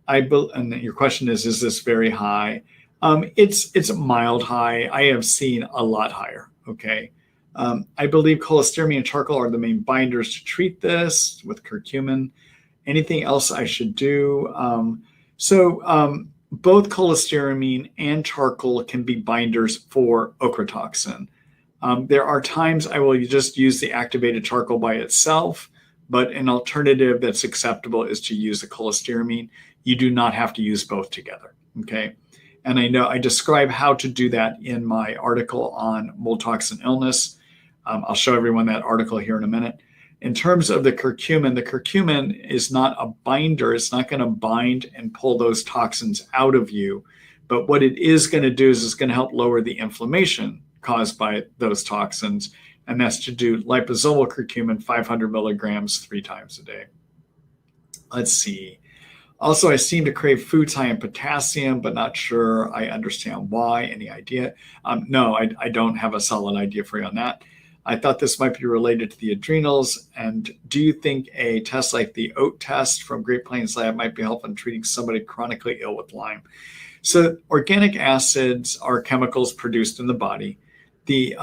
A: And your question is this very high? It's a mild high. I have seen a lot higher. Okay. I believe cholestyramine and charcoal are the main binders to treat this with curcumin. Anything else I should do? Both cholestyramine and charcoal can be binders for ochratoxin. There are times I will just use the activated charcoal by itself, but an alternative that's acceptable is to use the cholestyramine. You do not have to use both together, okay? And I know I describe how to do that in my article on mold toxin illness. I'll show everyone that article here in a minute. In terms of the curcumin is not a binder. It's not going to bind and pull those toxins out of you. But what it is going to do is it's going to help lower the inflammation caused by those toxins. And that's to do liposomal curcumin, 500 milligrams 3 times a day. Let's see. Also, I seem to crave foods high in potassium, but not sure I understand why. Any idea? No, I don't have a solid idea for you on that. I thought this might be related to the adrenals. And do you think a test like the OAT test from Great Plains Lab might be helpful in treating somebody chronically ill with Lyme? So organic acids are chemicals produced in the body. The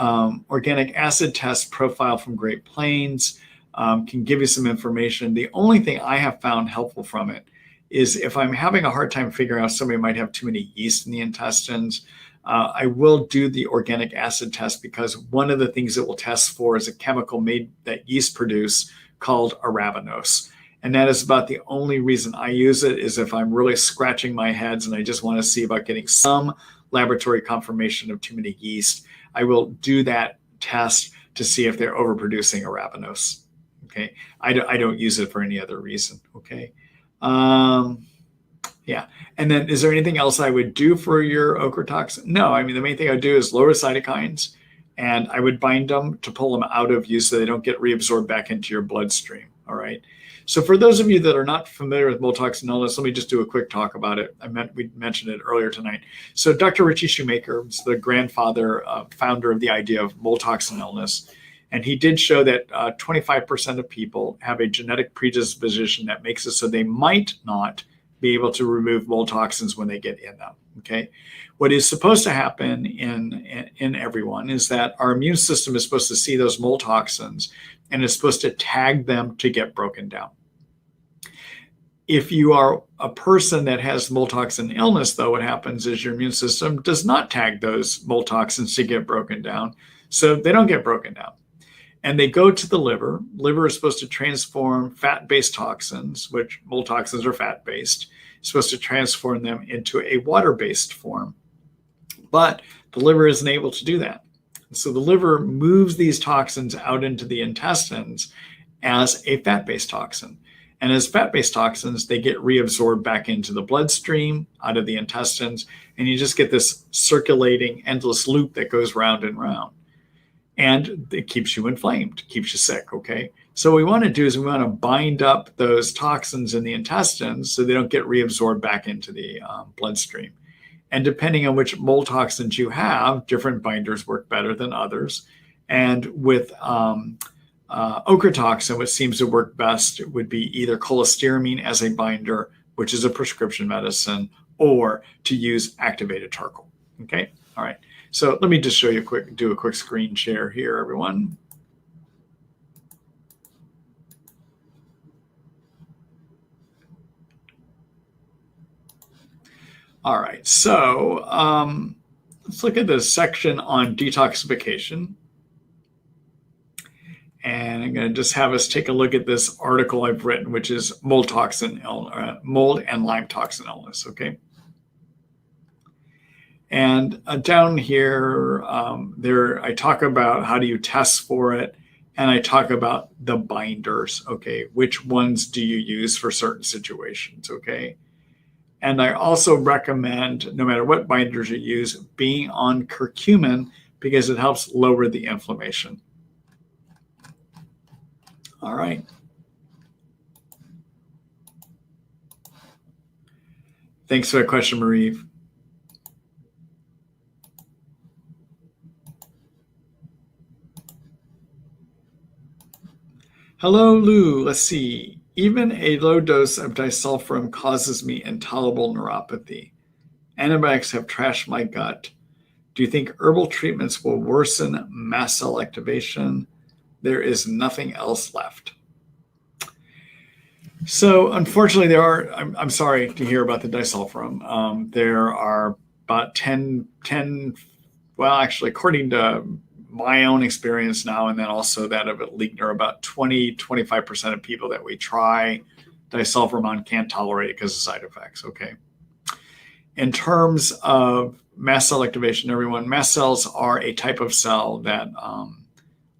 A: organic acid test profile from Great Plains can give you some information. The only thing I have found helpful from it is if I'm having a hard time figuring out somebody might have too many yeast in the intestines, I will do the organic acid test, because one of the things it will test for is a chemical made that yeast produce called arabinose. And that is about the only reason I use it, is if I'm really scratching my heads and I just want to see about getting some laboratory confirmation of too many yeast, I will do that test to see if they're overproducing arabinose. Okay, I don't use it for any other reason. Okay. Yeah. And then is there anything else I would do for your ochratoxin? No, I mean, the main thing I would do is lower cytokines, and I would bind them to pull them out of you so they don't get reabsorbed back into your bloodstream. All right. So for those of you that are not familiar with mold toxin illness, let me just do a quick talk about it. We mentioned it earlier tonight. So Dr. Richie Shoemaker is the grandfather, founder of the idea of mold toxin illness. And he did show that 25% of people have a genetic predisposition that makes it so they might not be able to remove mold toxins when they get in them. Okay. What is supposed to happen in everyone is that our immune system is supposed to see those mold toxins and is supposed to tag them to get broken down. If you are a person that has mold toxin illness, though, what happens is your immune system does not tag those mold toxins to get broken down. So they don't get broken down. And they go to the liver. Liver is supposed to transform fat-based toxins, which mold toxins are fat-based. It's supposed to transform them into a water-based form. But the liver isn't able to do that. So the liver moves these toxins out into the intestines as a fat-based toxin. And as fat-based toxins, they get reabsorbed back into the bloodstream, out of the intestines, and you just get this circulating endless loop that goes round and round. And it keeps you inflamed, keeps you sick, okay? So what we want to do is we want to bind up those toxins in the intestines so they don't get reabsorbed back into the bloodstream. And depending on which mold toxins you have, different binders work better than others. And with ochratoxin, what seems to work best would be either cholestyramine as a binder, which is a prescription medicine, or to use activated charcoal, okay? All right. So let me just show you do a quick screen share here, everyone. All right, so let's look at this section on detoxification. And I'm going to just have us take a look at this article I've written, which is mold and Lyme toxin illness, okay? And down here, I talk about how do you test for it, and I talk about the binders, okay? Which ones do you use for certain situations, okay? And I also recommend, no matter what binders you use, being on curcumin because it helps lower the inflammation. All right. Thanks for the question, Marie. Hello, Lou. Let's see. Even a low dose of disulfiram causes me intolerable neuropathy. Antibiotics have trashed my gut. Do you think herbal treatments will worsen mast cell activation? There is nothing else left. So unfortunately, I'm sorry to hear about the disulfiram. There are about 10, well, actually, according to my own experience now, and then also that of Leekner, about 20-25% of people that we try disulfiram on can't tolerate it because of side effects, okay? In terms of mast cell activation, everyone, mast cells are a type of cell that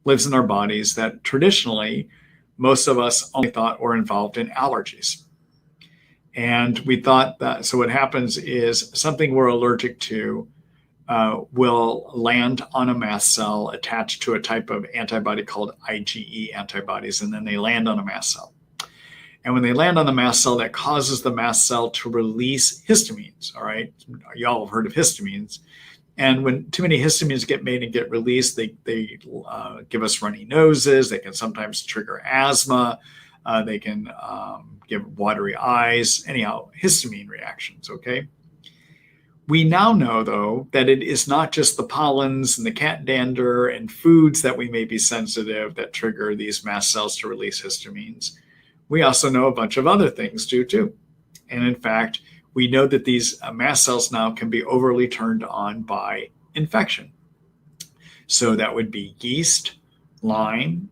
A: lives in our bodies that traditionally most of us only thought were involved in allergies. And we thought that, so what happens is something we're allergic to will land on a mast cell attached to a type of antibody called IgE antibodies, and then they land on a mast cell. And when they land on the mast cell, that causes the mast cell to release histamines, all right? Y'all have heard of histamines. And when too many histamines get made and get released, they give us runny noses. They can sometimes trigger asthma. They can give watery eyes. Anyhow, histamine reactions, okay? We now know, though, that it is not just the pollens and the cat dander and foods that we may be sensitive that trigger these mast cells to release histamines. We also know a bunch of other things do, too. And in fact, we know that these mast cells now can be overly turned on by infection. So that would be yeast, Lyme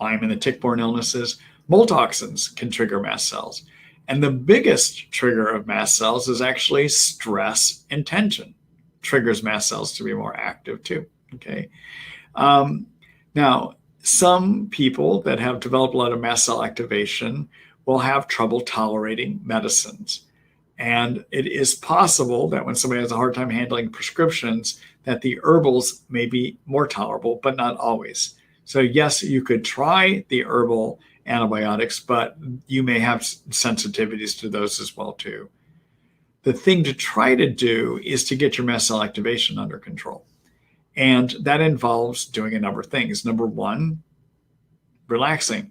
A: and the tick-borne illnesses. Mold toxins can trigger mast cells. And the biggest trigger of mast cells is actually stress and tension. Triggers mast cells to be more active too, okay? Now, some people that have developed a lot of mast cell activation will have trouble tolerating medicines. And it is possible that when somebody has a hard time handling prescriptions, that the herbals may be more tolerable, but not always. So yes, you could try the herbal antibiotics, but you may have sensitivities to those as well too. The thing to try to do is to get your mast cell activation under control. And that involves doing a number of things. Number one, relaxing.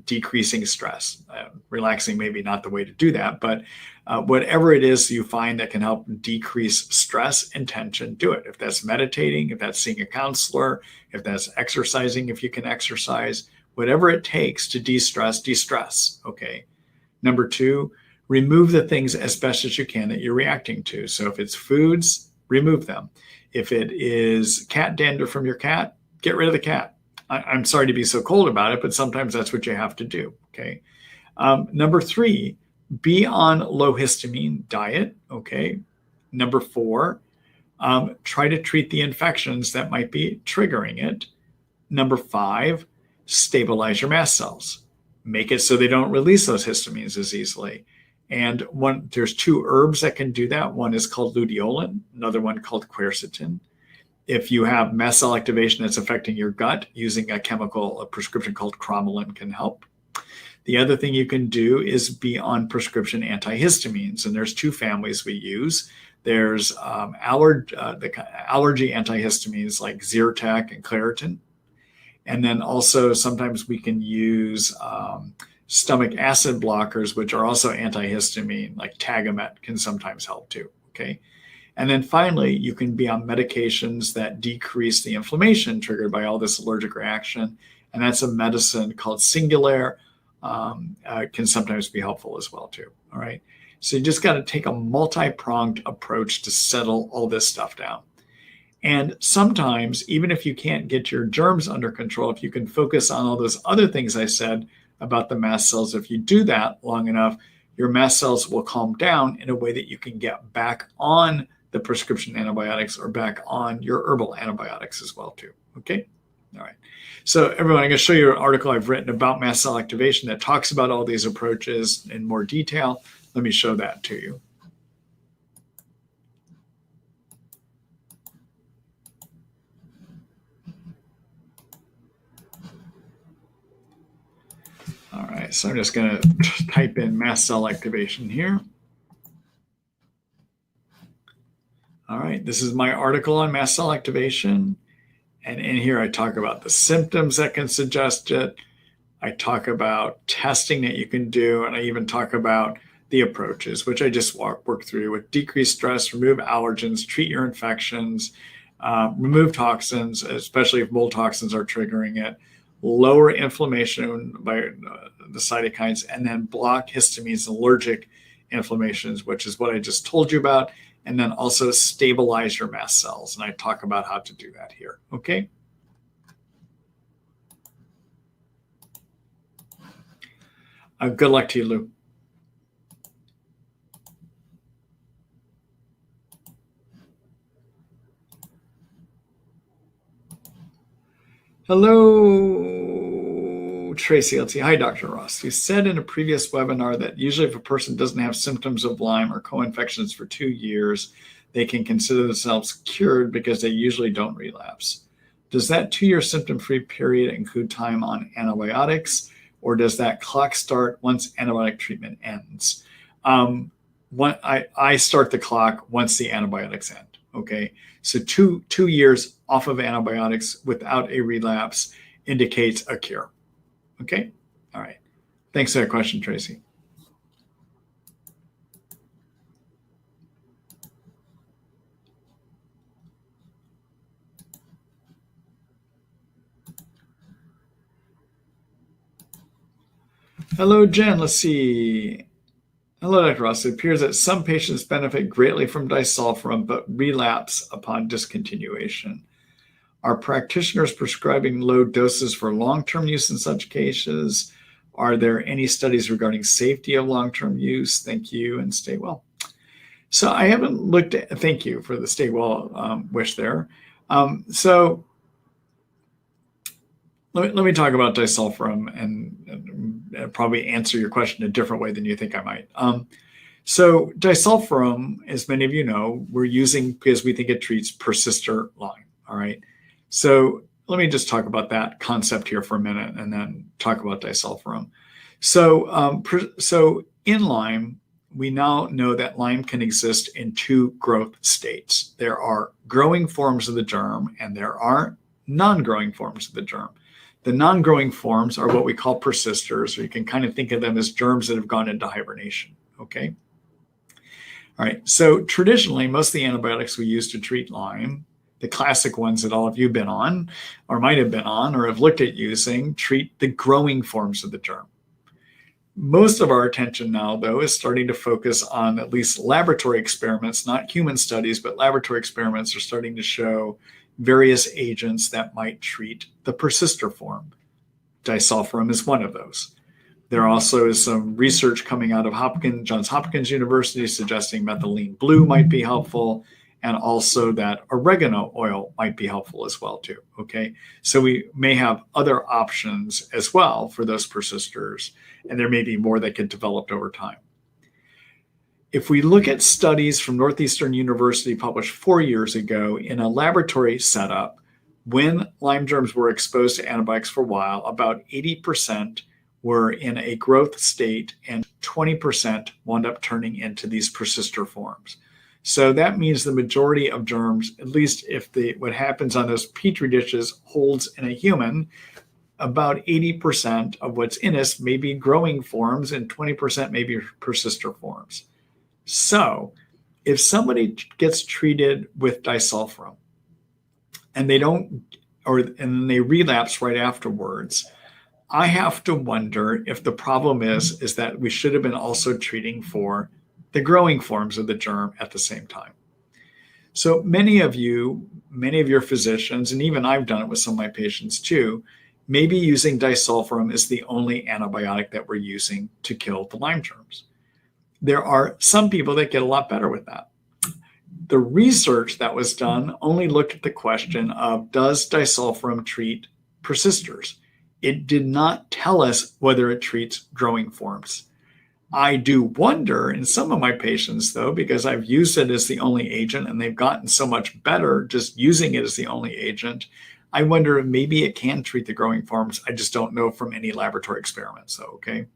A: Decreasing stress. Relaxing may be not the way to do that, but whatever it is you find that can help decrease stress and tension, do it. If that's meditating, if that's seeing a counselor, if that's exercising, if you can exercise, whatever it takes to de-stress, okay? Number two, remove the things as best as you can that you're reacting to. So if it's foods, remove them. If it is cat dander from your cat, get rid of the cat. I'm sorry to be so cold about it, but sometimes that's what you have to do, okay? Number three, be on low histamine diet, okay? Number four, try to treat the infections that might be triggering it. Number five, stabilize your mast cells. Make it so they don't release those histamines as easily. And there's two herbs that can do that. One is called luteolin, another one called quercetin. If you have mast cell activation that's affecting your gut, using a prescription called cromolyn can help. The other thing you can do is be on prescription antihistamines, and there's two families we use. There's the allergy antihistamines like Zyrtec and Claritin, and then also sometimes we can use stomach acid blockers, which are also antihistamine, like Tagamet can sometimes help too, okay? And then finally, you can be on medications that decrease the inflammation triggered by all this allergic reaction. And that's a medicine called Singulair, can sometimes be helpful as well too, all right? So you just gotta take a multi-pronged approach to settle all this stuff down. And sometimes, even if you can't get your germs under control, if you can focus on all those other things I said about the mast cells, if you do that long enough, your mast cells will calm down in a way that you can get back on the prescription antibiotics or back on your herbal antibiotics as well too, okay? All right. So everyone, I'm going to show you an article I've written about mast cell activation that talks about all these approaches in more detail. Let me show that to you. All right, so I'm just going to type in mast cell activation here. All right, this is my article on mast cell activation. And in here, I talk about the symptoms that can suggest it. I talk about testing that you can do. And I even talk about the approaches, which I just work through with decreased stress, remove allergens, treat your infections, remove toxins, especially if mold toxins are triggering it, lower inflammation by the cytokines, and then block histamines, allergic inflammations, which is what I just told you about, and then also stabilize your mast cells. And I talk about how to do that here, okay? Good luck to you, Lou. Hello, Tracy, let's see. Hi, Dr. Ross. You said in a previous webinar that usually if a person doesn't have symptoms of Lyme or co-infections for 2 years, they can consider themselves cured because they usually don't relapse. Does that 2-year symptom-free period include time on antibiotics, or does that clock start once antibiotic treatment ends? I start the clock once the antibiotics end. Okay, so two years off of antibiotics without a relapse indicates a cure. Okay, all right. Thanks for that question, Tracy. Hello, Jen. Let's see. Hello, Dr. Ross. It appears that some patients benefit greatly from disulfiram, but relapse upon discontinuation. Are practitioners prescribing low doses for long-term use in such cases? Are there any studies regarding safety of long-term use? Thank you and stay well. So I haven't looked at, thank you for the stay well wish there. So let me talk about disulfiram and probably answer your question a different way than you think I might. So disulfiram, as many of you know, we're using because we think it treats persister Lyme. All right. So let me just talk about that concept here for a minute and then talk about disulfiram. So in Lyme, we now know that Lyme can exist in 2 growth states. There are growing forms of the germ and there are non-growing forms of the germ. The non-growing forms are what we call persisters, or you can kind of think of them as germs that have gone into hibernation. Okay. All right. So traditionally, most of the antibiotics we use to treat Lyme, the classic ones that all of you have been on or might have been on or have looked at using, treat the growing forms of the germ. Most of our attention now, though, is starting to focus on at least laboratory experiments, not human studies, but laboratory experiments are starting to show various agents that might treat the persister form. Disulfiram is one of those. There also is some research coming out of Johns Hopkins University suggesting methylene blue might be helpful, and also that oregano oil might be helpful as well too. Okay, so we may have other options as well for those persisters, and there may be more that get developed over time. If we look at studies from Northeastern University published 4 years ago in a laboratory setup, when Lyme germs were exposed to antibiotics for a while, about 80% were in a growth state and 20% wound up turning into these persister forms. So that means the majority of germs, at least if what happens on those petri dishes holds in a human, about 80% of what's in us may be growing forms and 20% may be persister forms. So if somebody gets treated with disulfiram and and they relapse right afterwards, I have to wonder if the problem is that we should have been also treating for the growing forms of the germ at the same time. So many of your physicians, and even I've done it with some of my patients too, maybe using disulfiram is the only antibiotic that we're using to kill the Lyme germs. There are some people that get a lot better with that. The research that was done only looked at the question of, does disulfiram treat persisters? It did not tell us whether it treats growing forms. I do wonder in some of my patients, though, because I've used it as the only agent and they've gotten so much better just using it as the only agent, I wonder if maybe it can treat the growing forms. I just don't know from any laboratory experiments, though, okay?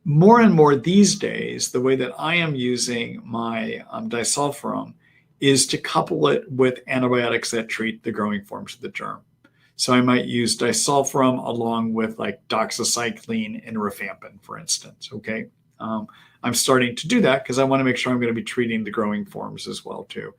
A: More and more these days, the way that I am using my disulfiram is to couple it with antibiotics that treat the growing forms of the germ. So I might use disulfiram along with like doxycycline and rifampin, for instance, okay? I'm starting to do that because I want to make sure I'm going to be treating the growing forms as well too.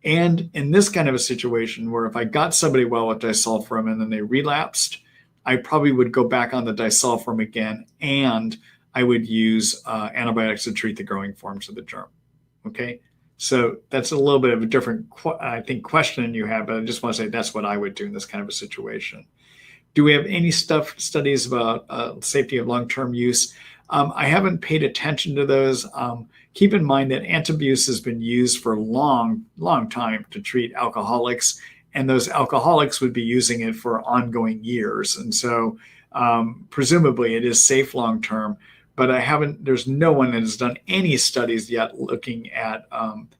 A: And in this kind of a situation where if I got somebody well with disulfiram and then they relapsed, I probably would go back on the disulfiram again and I would use antibiotics to treat the growing forms of the germ, okay? So that's a little bit of a different, I think, question you have, but I just want to say that's what I would do in this kind of a situation. Do we have any studies about safety of long-term use? I haven't paid attention to those. Keep in mind that antabuse has been used for a long time to treat alcoholics, and those alcoholics would be using it for ongoing years. And so Presumably it is safe long-term, but there's no one that has done any studies yet looking at,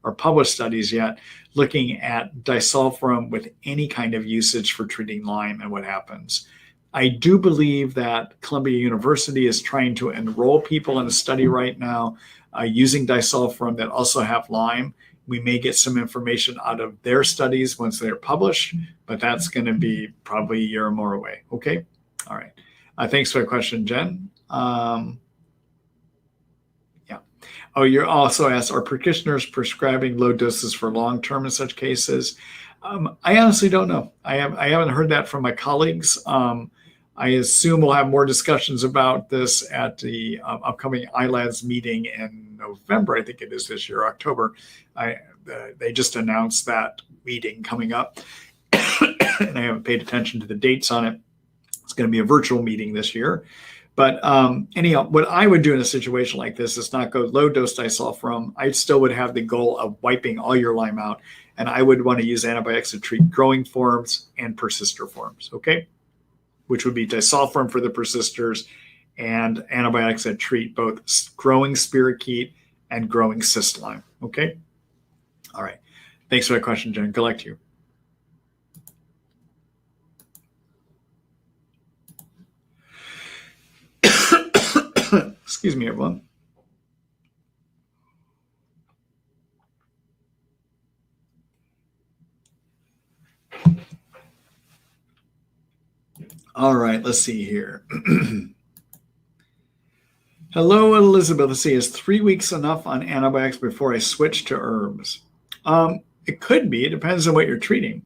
A: or published studies yet, looking at disulfiram with any kind of usage for treating Lyme and what happens. I do believe that Columbia University is trying to enroll people in a study right now using disulfiram that also have Lyme. We may get some information out of their studies once they're published, but that's going to be probably a year or more away. Okay. All right. Thanks for the question, Jen. Yeah. Oh, you're also asked, are practitioners prescribing low doses for long-term in such cases? I honestly don't know. I haven't heard that from my colleagues. I assume we'll have more discussions about this at the upcoming iLabs meeting in November. I think it is this year, October. They just announced that meeting coming up, and I haven't paid attention to the dates on it. It's going to be a virtual meeting this year. But anyhow, what I would do in a situation like this is not go low-dose disulfiram. I still would have the goal of wiping all your Lyme out, and I would want to use antibiotics to treat growing forms and persister forms, okay? Which would be disulfiram for the persisters and antibiotics that treat both growing spirochete and growing cyst Lyme. Okay? All right. Thanks for that question, Jen. Good luck to you. Excuse me, everyone. All right, let's see here. Hello, Elizabeth. Let's see, is 3 weeks enough on antibiotics before I switch to herbs? It could be. It depends on what you're treating.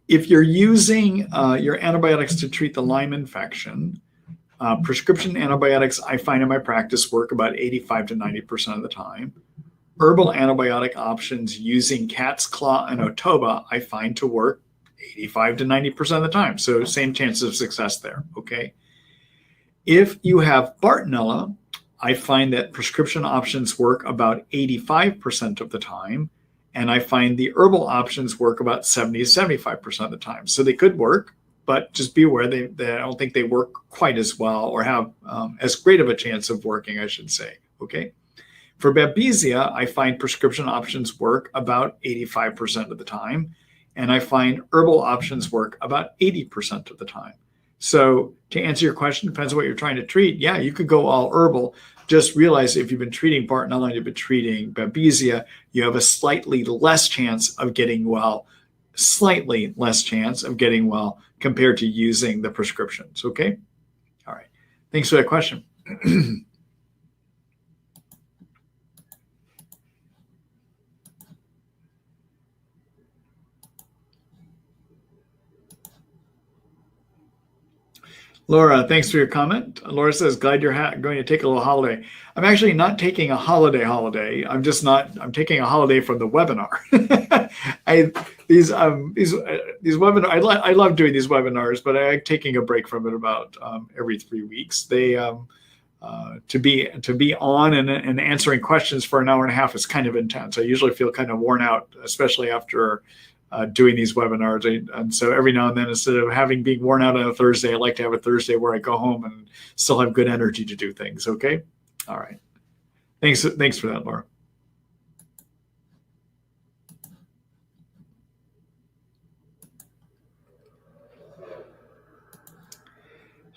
A: If you're using your antibiotics to treat the Lyme infection, prescription antibiotics, I find in my practice, work about 85 to 90% of the time. Herbal antibiotic options using cat's claw and Otoba, I find to work 85 to 90% of the time. So same chances of success there, okay? If you have Bartonella, I find that prescription options work about 85% of the time, and I find the herbal options work about 70 to 75% of the time. So they could work, but just be aware I don't think they work quite as well or have as great of a chance of working, I should say, okay? For Babesia, I find prescription options work about 85% of the time, and I find herbal options work about 80% of the time. So to answer your question, depends on what you're trying to treat. Yeah, you could go all herbal. Just realize if you've been treating Bartonella and you've been treating Babesia, you have a slightly less chance of getting well compared to using the prescriptions, okay? All right, thanks for that question. Laura, thanks for your comment. Laura says, glad you're going to take a little holiday. I'm actually not taking a holiday. I'm taking a holiday from the webinar. These webinars, I love doing these webinars, but I'm taking a break from it about every 3 weeks. They, to be on and answering questions for an hour and a half is kind of intense. I usually feel kind of worn out, especially after doing these webinars. And so every now and then, instead of being worn out on a Thursday, I like to have a Thursday where I go home and still have good energy to do things. Okay. All right. Thanks for that, Laura.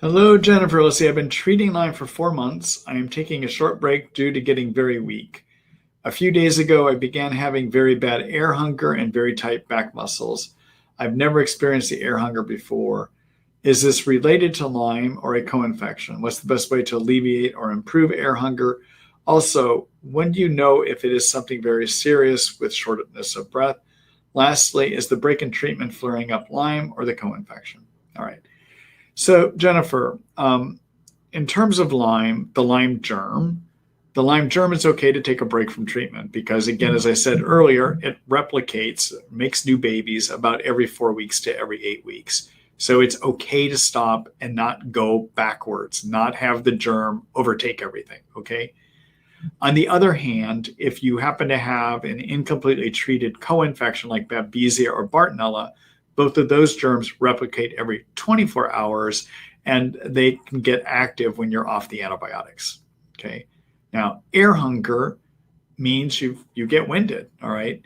A: Hello, Jennifer. Let's see. I've been treating Lyme for 4 months. I am taking a short break due to getting very weak. A few days ago, I began having very bad air hunger and very tight back muscles. I've never experienced the air hunger before. Is this related to Lyme or a co-infection? What's the best way to alleviate or improve air hunger? Also, when do you know if it is something very serious with shortness of breath? Lastly, is the break in treatment flaring up Lyme or the co-infection? All right. So, Jennifer, in terms of Lyme, the Lyme germ is okay to take a break from treatment because, again, as I said earlier, it replicates, makes new babies about every 4 weeks to every 8 weeks. So it's okay to stop and not go backwards, not have the germ overtake everything, okay? On the other hand, if you happen to have an incompletely treated co-infection like Babesia or Bartonella, both of those germs replicate every 24 hours, and they can get active when you're off the antibiotics. Okay. Now, air hunger means you get winded, all right?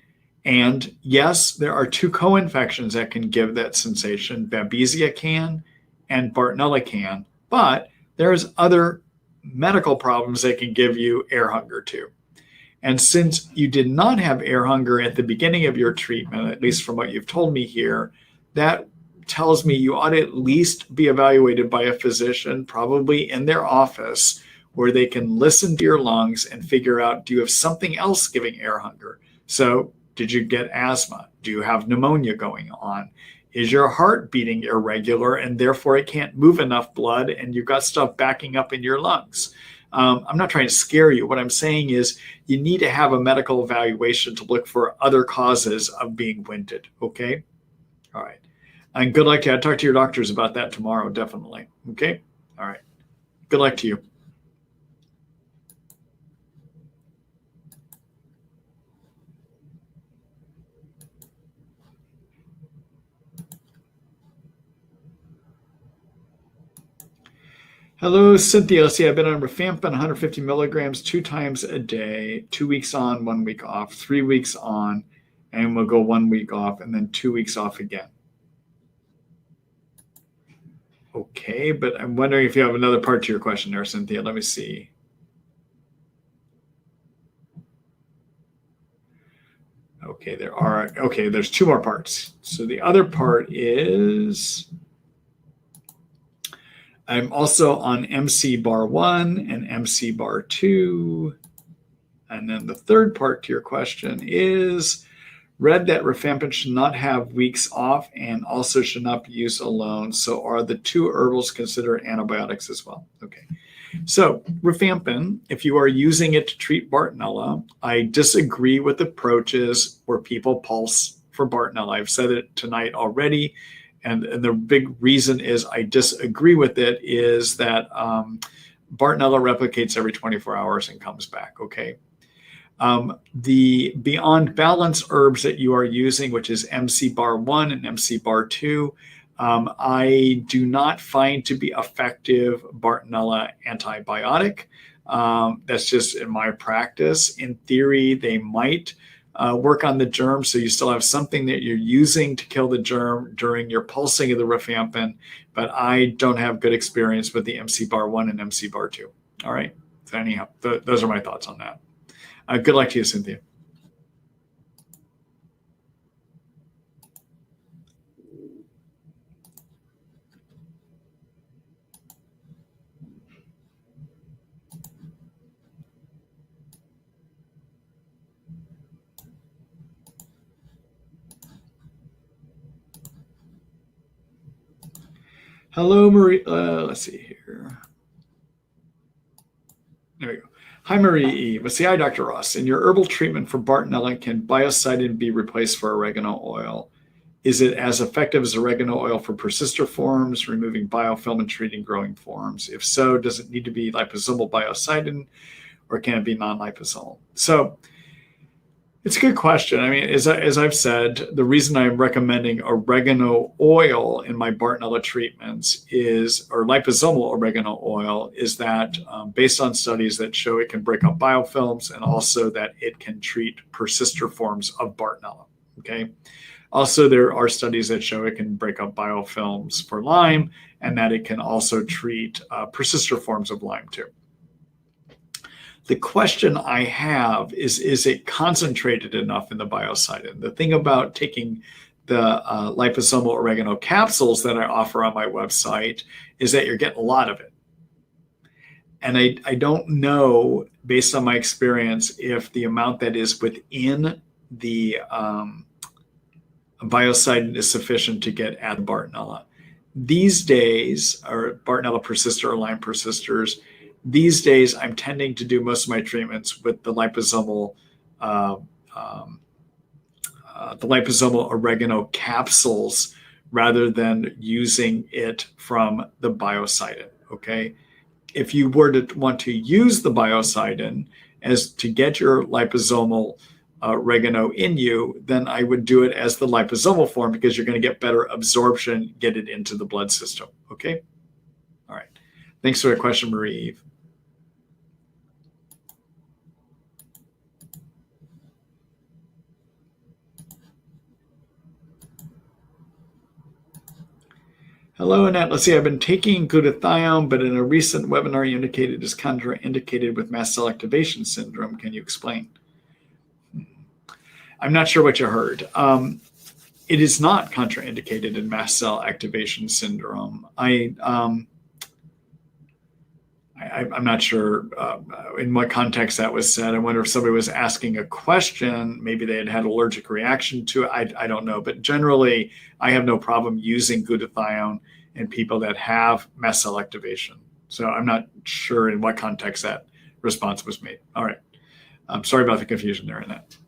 A: And yes, there are two co-infections that can give that sensation. Babesia can and Bartonella can, but there's other medical problems that can give you air hunger too. And since you did not have air hunger at the beginning of your treatment, at least from what you've told me here, that tells me you ought to at least be evaluated by a physician, probably in their office, where they can listen to your lungs and figure out, do you have something else giving air hunger? So did you get asthma? Do you have pneumonia going on? Is your heart beating irregular and therefore it can't move enough blood and you've got stuff backing up in your lungs? I'm not trying to scare you. What I'm saying is you need to have a medical evaluation to look for other causes of being winded, okay? All right. And good luck to you. I'll talk to your doctors about that tomorrow, definitely. Okay? All right. Good luck to you. Hello, Cynthia. See, I've been on rifampin 150 milligrams 2 times a day, 2 weeks on, 1 week off, 3 weeks on, and we'll go 1 week off and then 2 weeks off again. Okay, but I'm wondering if you have another part to your question there, Cynthia. Let me see. Okay, there's 2 more parts. So the other part is, I'm also on MC bar 1 and MC bar 2. And then the third part to your question is, read that rifampin should not have weeks off and also should not be used alone. So are the 2 herbals considered antibiotics as well? Okay. So rifampin, if you are using it to treat Bartonella, I disagree with approaches where people pulse for Bartonella. I've said it tonight already. And the big reason is I disagree with it is that Bartonella replicates every 24 hours and comes back, okay? The beyond balance herbs that you are using, which is MC bar 1 and MC bar 2, I do not find to be effective Bartonella antibiotic. That's just in my practice. In theory, they might work on the germ, so you still have something that you're using to kill the germ during your pulsing of the rifampin, but I don't have good experience with the MC bar 1 and MC bar 2. All right. So anyhow, those are my thoughts on that. Good luck to you, Cynthia. Hello, Marie. Let's see here. There we go. Hi, Marie E. Let's see. Hi, Dr. Ross. In your herbal treatment for Bartonella, can biocidin be replaced for oregano oil? Is it as effective as oregano oil for persistiforms, removing biofilm and treating growing forms? If so, does it need to be liposomal biocidin or can it be non-liposomal? So it's a good question. I mean, as I've said, the reason I'm recommending oregano oil in my Bartonella treatments is, or liposomal oregano oil, is that based on studies that show it can break up biofilms and also that it can treat persistiforms of Bartonella, okay? Also, there are studies that show it can break up biofilms for Lyme and that it can also treat persistiforms of Lyme too. The question I have is it concentrated enough in the biocidin? The thing about taking the liposomal oregano capsules that I offer on my website is that you're getting a lot of it. And I don't know, based on my experience, if the amount that is within the biocidin is sufficient to get at the Bartonella. These days, or Bartonella persister or Lyme persisters, these days, I'm tending to do most of my treatments with the liposomal oregano capsules rather than using it from the biocidin, okay? If you were to want to use the biocidin as to get your liposomal oregano in you, then I would do it as the liposomal form because you're going to get better absorption, get it into the blood system. Okay? All right. Thanks for the question, Marie Eve. Hello, Annette. Let's see. I've been taking glutathione, but in a recent webinar, you indicated it is contraindicated with mast cell activation syndrome. Can you explain? I'm not sure what you heard. It is not contraindicated in mast cell activation syndrome. I'm not sure in what context that was said. I wonder if somebody was asking a question, maybe they had allergic reaction to it. I don't know. But generally, I have no problem using glutathione in people that have mast cell activation. So I'm not sure in what context that response was made. All right. I'm sorry about the confusion there, Annette.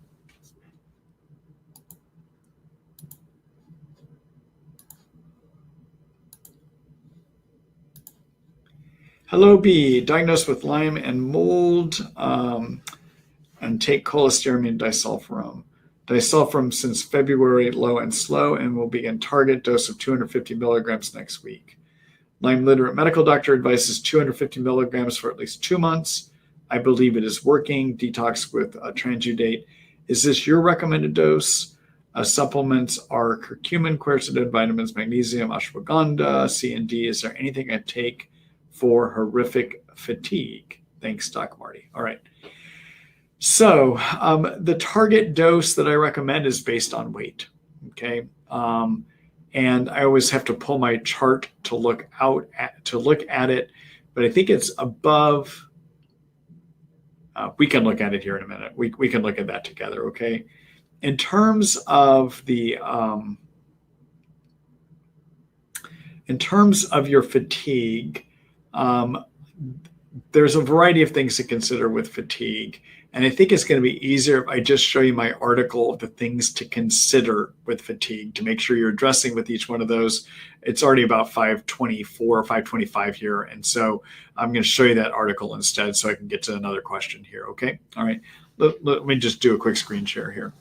A: Hello, B. Diagnosed with Lyme and mold, and take cholestyramine and disulfiram. Disulfiram since February, low and slow, and will begin target dose of 250 milligrams next week. Lyme literate medical doctor advises 250 milligrams for at least 2 months. I believe it is working. Detox with transudate. Is this your recommended dose? Supplements are curcumin, quercetin, vitamins, magnesium, ashwagandha, C and D. Is there anything I take for horrific fatigue? Thanks, Doc Marty. All right. So the target dose that I recommend is based on weight. Okay. And I always have to pull my chart to look at it, but I think it's above. We can look at it here in a minute. We can look at that together. Okay. In terms of your fatigue, there's a variety of things to consider with fatigue. And I think it's going to be easier if I just show you my article of the things to consider with fatigue to make sure you're addressing with each one of those. It's already about 524 or 525 here. And so I'm going to show you that article instead so I can get to another question here. Okay. All right. Let me just do a quick screen share here.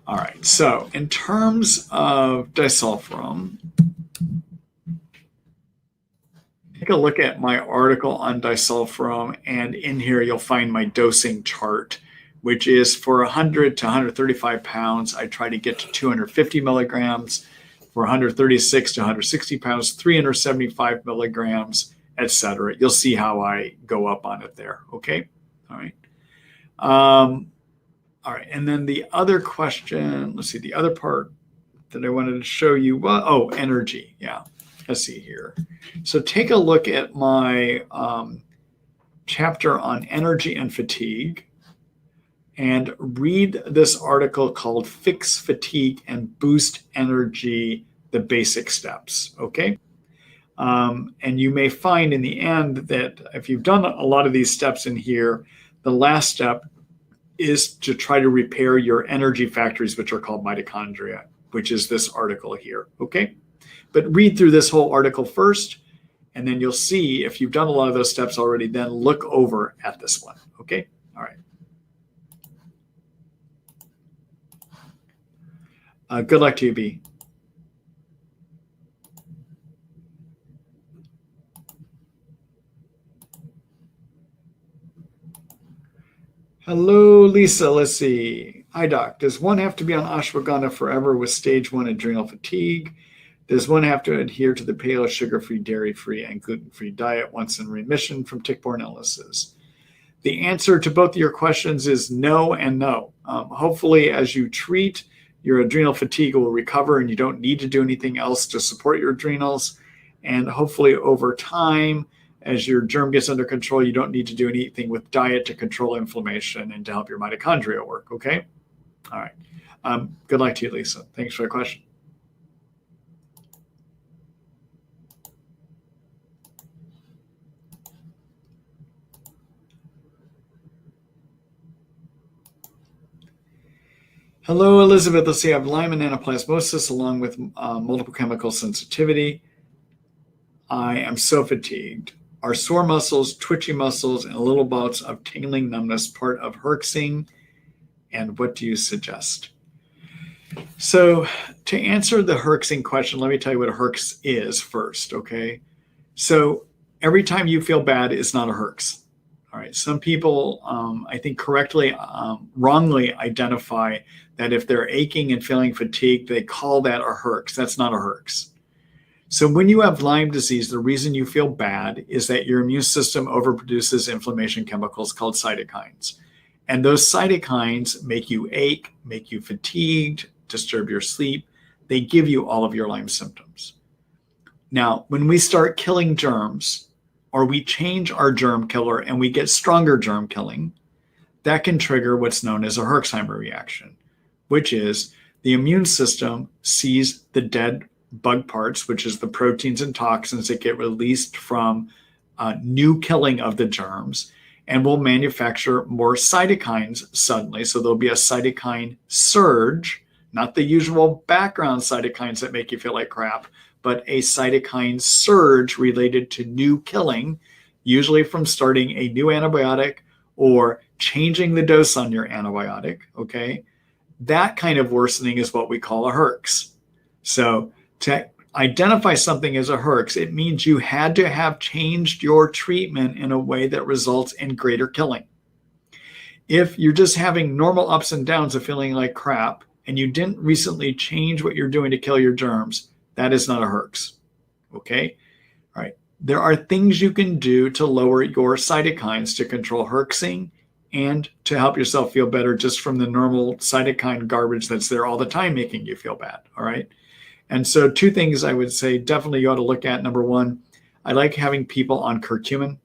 A: All right, so in terms of disulfiram, take a look at my article on disulfiram, and in here you'll find my dosing chart, which is for 100 to 135 pounds. I try to get to 250 milligrams. For 136 to 160 pounds, 375 milligrams, etc. You'll see how I go up on it there, okay? All right. All right, and then the other question, let's see, the other part that I wanted to show you, energy, yeah. Let's see here. So take a look at my chapter on energy and fatigue and read this article called Fix Fatigue and Boost Energy, the Basic Steps, okay? And you may find in the end that if you've done a lot of these steps in here, the last step is to try to repair your energy factories, which are called mitochondria, which is this article here, okay? But read through this whole article first, and then you'll see if you've done a lot of those steps already, then look over at this one, okay? All right. Good luck to you, B. Hello, Lisa. Let's see. Hi, Doc. Does one have to be on ashwagandha forever with stage 1 adrenal fatigue? Does one have to adhere to the paleo, sugar-free, dairy-free, and gluten-free diet once in remission from tick-borne illnesses? The answer to both of your questions is no and no. Hopefully, as you treat, your adrenal fatigue will recover and you don't need to do anything else to support your adrenals. And hopefully, over time, as your germ gets under control, you don't need to do anything with diet to control inflammation and to help your mitochondria work, okay? All right. Good luck to you, Lisa. Thanks for the question. Hello, Elizabeth. Let's see. I have Lyme and Anaplasmosis along with multiple chemical sensitivity. I am so fatigued. Are sore muscles, twitchy muscles, and little bouts of tingling numbness part of Herxing? And what do you suggest? So to answer the Herxing question, let me tell you what a Herx is first, okay? So every time you feel bad, it's not a Herx. All right. Some people, I think, wrongly identify that if they're aching and feeling fatigued, they call that a Herx. That's not a Herx. So when you have Lyme disease, the reason you feel bad is that your immune system overproduces inflammation chemicals called cytokines. And those cytokines make you ache, make you fatigued, disturb your sleep. They give you all of your Lyme symptoms. Now, when we start killing germs, or we change our germ killer and we get stronger germ killing, that can trigger what's known as a Herxheimer reaction, which is the immune system sees the dead bug parts, which is the proteins and toxins that get released from new killing of the germs, and will manufacture more cytokines suddenly. So there'll be a cytokine surge, not the usual background cytokines that make you feel like crap, but a cytokine surge related to new killing, usually from starting a new antibiotic or changing the dose on your antibiotic, okay? That kind of worsening is what we call a Herx. So to identify something as a Herx, it means you had to have changed your treatment in a way that results in greater killing. If you're just having normal ups and downs of feeling like crap, and you didn't recently change what you're doing to kill your germs, that is not a Herx, okay? All right. There are things you can do to lower your cytokines to control Herxing and to help yourself feel better just from the normal cytokine garbage that's there all the time making you feel bad, all right? And so two things I would say definitely you ought to look at. Number one, I like having people on curcumin.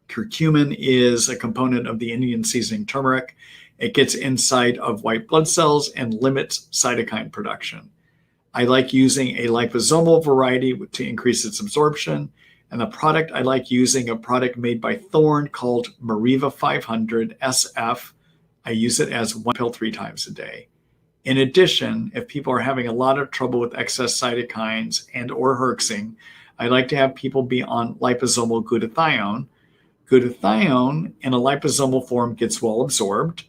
A: Curcumin is a component of the Indian seasoning turmeric. It gets inside of white blood cells and limits cytokine production. I like using a liposomal variety to increase its absorption. And the product I like using, a product made by Thorne called Mariva 500 SF. I use it as one pill 3 times a day. In addition, if people are having a lot of trouble with excess cytokines and or Herxing, I like to have people be on liposomal glutathione. Glutathione in a liposomal form gets well absorbed.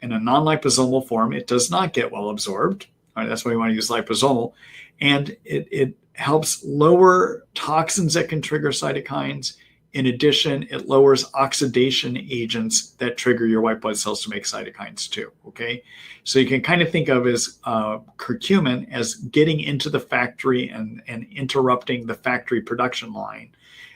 A: In a non-liposomal form, it does not get well absorbed. All right, that's why we want to use liposomal. And it helps lower toxins that can trigger cytokines. In addition, it lowers oxidation agents that trigger your white blood cells to make cytokines too, okay? So you can kind of think of as curcumin as getting into the factory and interrupting the factory production line.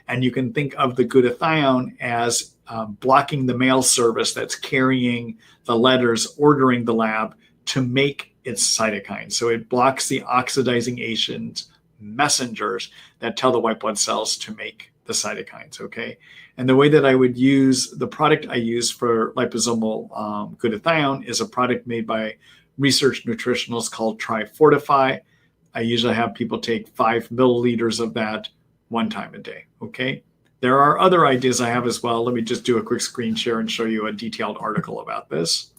A: And you can think of the glutathione as blocking the mail service that's carrying the letters, ordering the lab to make its cytokines. So it blocks the oxidizing agents, messengers that tell the white blood cells to make the cytokines, okay? And the way that I would use the product I use for liposomal glutathione is a product made by research nutritionals called Trifortify. I usually have people take 5 milliliters of that 1 time a day, okay? There are other ideas I have as well. Let me just do a quick screen share and show you a detailed article about this.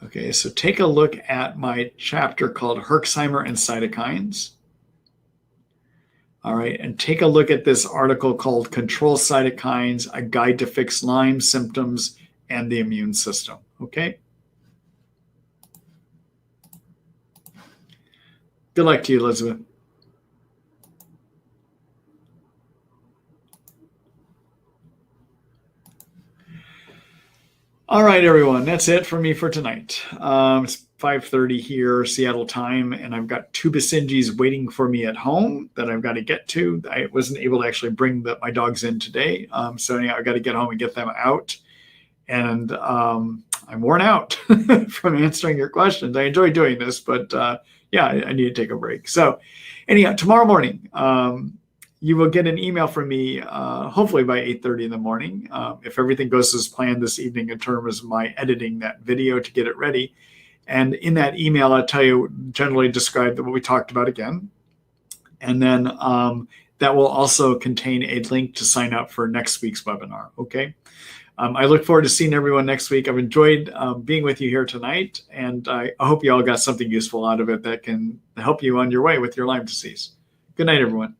A: Okay, so take a look at my chapter called Herxheimer and Cytokines. All right, and take a look at this article called Control Cytokines, A Guide to Fix Lyme Symptoms and the Immune System, okay? Good luck to you, Elizabeth. All right, everyone, that's it for me for tonight. It's 5:30 here, Seattle time, and I've got 2 Basenjis waiting for me at home that I've got to get to. I wasn't able to actually bring my dogs in today, so anyhow, I've got to get home and get them out. And I'm worn out from answering your questions. I enjoy doing this, but yeah, I need to take a break. So anyhow, tomorrow morning, you will get an email from me, hopefully by 8:30 in the morning. If everything goes as planned this evening in terms of my editing that video to get it ready. And in that email, I'll tell you, generally describe what we talked about again. And then that will also contain a link to sign up for next week's webinar, okay? I look forward to seeing everyone next week. I've enjoyed being with you here tonight, and I hope you all got something useful out of it that can help you on your way with your Lyme disease. Good night, everyone.